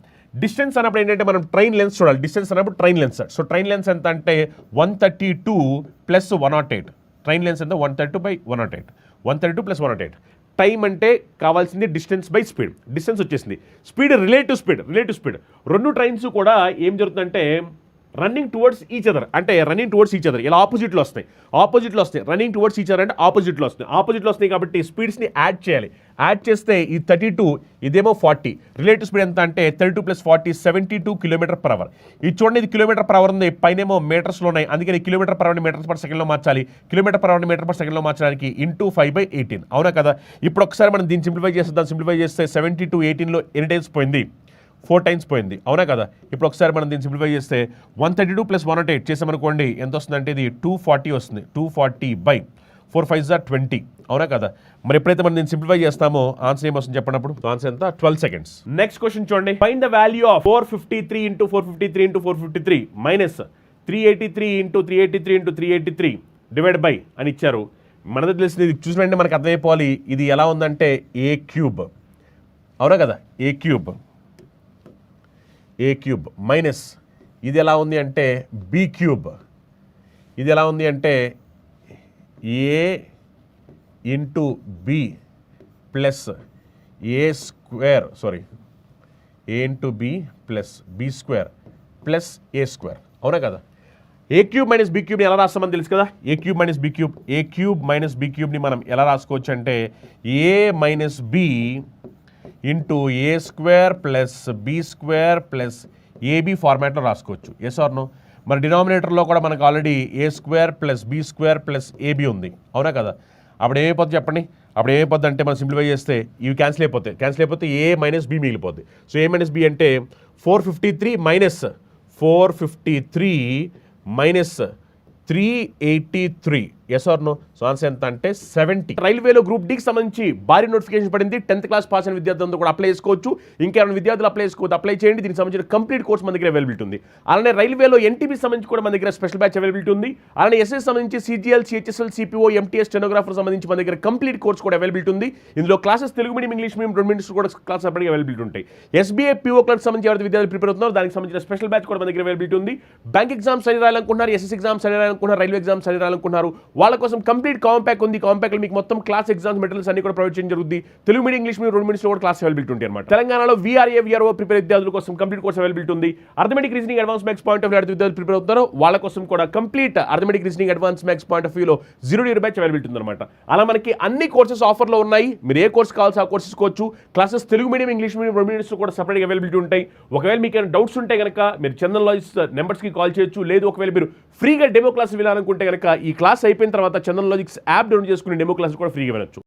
[SPEAKER 1] Distance అన్నప్పుడు ఏంటంటే మనం ట్రైన్ లెన్స్ చూడాలి. డిస్టెన్స్ అన్నప్పుడు train lens. So train lens ఎంత అంటే 132 + 108. ట్రైన్ లెన్స్ ఎంత? 132/108. 132 + 108. టైం అంటే కావాల్సింది డిస్టెన్స్ బై స్పీడ్. డిస్టెన్స్ వచ్చేసింది. Speed relative speed. రెండు ట్రైన్స్ కూడా ఏం జరుగుతుందంటే రన్నింగ్ టువర్డ్స్ ఈచ్ అదర్, అంటే రన్నింగ్ టువర్డ్స్ ఈచ్ అదర్ ఇలా ఆపోజిట్లో వస్తాయి. రన్నింగ్ టువర్డ్స్ ఈచ్ అదర్ అంటే ఆపోజిట్లో వస్తాయి కాబట్టి స్పీడ్స్ని యాడ్ చేయాలి. యాడ్ చేస్తే ఈ 32 ఇదేమో 40. రిలేటివ్ స్పీడ్ ఎంత అంటే 32 + 40 72 km/h. ఇది చూడండి, ఇది km/h ఉంది, పైనేమో మీటర్స్లో ఉన్నాయి. అందుకని km/h మీటర్స్/సెకండ్లో మార్చాలి. km/h మీటర్/సెకండ్లో మార్చడానికి × 5/18, అవునా కదా. ఇప్పుడు ఒకసారి మనం దీన్ని సింప్లిఫై చేస్తే 72 18లో ఎన్ని టైమ్స్ పోయింది? 4 టైమ్స్ పోయింది, అవునా కదా. ఇప్పుడు ఒకసారి మనం దీన్ని సింప్లిఫై చేస్తే 132 + 108 చేసామనుకోండి ఎంత వస్తుందంటే ఇది 240 వస్తుంది. 240/4 5 = 20, అవునా కదా. మరి ఎప్పుడైతే మనం దీన్ని సింప్లిఫై చేస్తామో ఆన్సర్ ఏమొస్తుంది చెప్పినప్పుడు? ఆన్సర్ ఎంత? 12 seconds. నెక్స్ట్ క్వశ్చన్ చూడండి. Find the value of 453 × 453 × 453 minus 383 × 383 × 383 divide by అని ఇచ్చారు. మనది తెలిసింది, ఇది చూసిన వెంటనే మనకు అర్థమైపోవాలి ఇది ఎలా ఉందంటే A3, అవునా కదా. A3 ఏ క్యూబ్ మైనస్ ఇది ఎలా ఉంది అంటే బి క్యూబ్, ఇది ఎలా ఉంది అంటే A into B plus A square A into B plus B square plus A square, అవునా కదా. ఏ క్యూబ్ మైనస్ బి క్యూబ్ని ఎలా రాస్తామని తెలుసు కదా. A cube minus B cube, A cube minus B క్యూబ్ని మనం ఎలా రాసుకోవచ్చు అంటే A minus B into A square plus B square plus A B ఫార్మాట్లో రాసుకోవచ్చు. Yes or no. మరి డినామినేటర్లో కూడా మనకు already A square plus B square plus AB ఉంది, అవునా కదా. అప్పుడు ఏమైపోద్ది చెప్పండి, అప్పుడు ఏమైపోద్ది అంటే మనం సింప్లిఫై చేస్తే ఇవి క్యాన్సిల్ అయిపోతే ఏ మైనస్ బి మిగిలిపోద్ది. సో ఏ మైనస్ బి అంటే 453 minus 453 minus 383. Yes or no. So answer ఎంత అంటే 70. రైల్వేలో గ్రూప్ డీకి సంబంధించి భారీ నోటిఫికేషన్ పడింది. 10th క్లాస్ పాస్ అయిన విద్యార్థులందరూ కూడా అప్లై చేసుకోవచ్చు. ఇంకేమైనా విద్యార్థులు అప్లై చేయండి. దీనికి సంబంధించిన కంప్లీట్ కోర్స్ మన దగ్గర అవైలబిలిటీ ఉంది. అలానే రైల్వేలో ఎన్టీపీ సంబంధించి కూడా మన దగ్గర స్పెషల్ బ్యాచ్ అవైలబిలిటీ ఉంది. అలానే ఎస్ఎస్ సంబంధించి CGL, CHSL, CPO, MTS, stenographer సంబంధించి మన దగ్గర కంప్లీట్ కోర్స్ కూడా అవైలబిలిటీ ఉంది. ఇందులో classes Telugu medium, English medium రెండు మీడియం కూడా క్లాస్ అప్పటికి అవైలబిలిటీ ఉంటాయి. ఎస్బీఐ పీఓ క్లర్క్ సంబంధించి ఎవరైతే విద్యార్థులు ప్రిపేర్ అవుతున్నారో దానికి సంబంధించిన స్పెషల్ బ్యాచ్ కూడా మన దగ్గర అవైలబిలిటీ ఉంది. బ్యాంక్ ఎగ్జామ్స్ అని రాయాలనుకుంటున్నారు, ఎస్ఎస్ ఎగ్జామ్స్ అని రాయాలనుకుంటున్నారు, రైల్వే ఎగ్జామ్స్ అని రాయాలనుకుంటున్నారు, వాళ్ళ కోసం కంప్లీట్ కాంపాక్ట్ ఉంది. కాంపాక్ట్లో మీకు మొత్తం క్లాస్ ఎగ్జామ్స్ మెటీరియల్స్ అన్ని కూడా ప్రొవైడ్ చేయడం జరుగుతుంది. తెలుగు మీడియం, ఇంగ్లీష్ మీడియం రెండు మీడియంలో కూడా క్లాస్ అవైలబిలిటీ ఉంటుంది అనమాట. తెలంగాణలో వీఆర్ఏ, వీఆర్ఓ ప్రిపేర్ విద్యార్థుల కోసం కంప్లీట్ కోర్స్ అవైలబిలిటీ ఉంది. Arithmetic reasoning, advance maths point of view విద్యార్థులు ప్రిపేర్ అవుతారో వాళ్ళ కోసం కూడా complete arithmetic reasoning, advance maths point of వ్యూలో 0 ఇయర్ బ్యాచ్ అవైలబిలిటీ ఉంది అనమాట. అలా మనకి అన్ని కోర్సెస్ ఆఫర్లో ఉన్నాయి. మీరు ఏ కోర్స్ కావాల్సి ఆ కోర్స్ తీసుకోవచ్చు. Classes Telugu medium, English medium రెండు మీడియంలో కూడా సపరేట్గా అవైలబిలిటీ ఉంటాయి. ఒకవేళ మీకు ఏమైనా డౌట్స్ ఉంటే కనుక మీరు చందన్ లాజిక్స్ నెంబర్స్కి కాల్ చేయొచ్చు. లేదు ఒకవేళ మీరు ఫ్రీగా డెమో క్లాస్ వినాలనుకుంటే కనుక ఈ క్లాస్ అయిపోయిన తర్వాత చందన్ లాజిక్స్ యాప్ డౌన్లోడ్ చేసుకుని డెమో క్లాస్ కూడా ఫ్రీగా వినొచ్చు.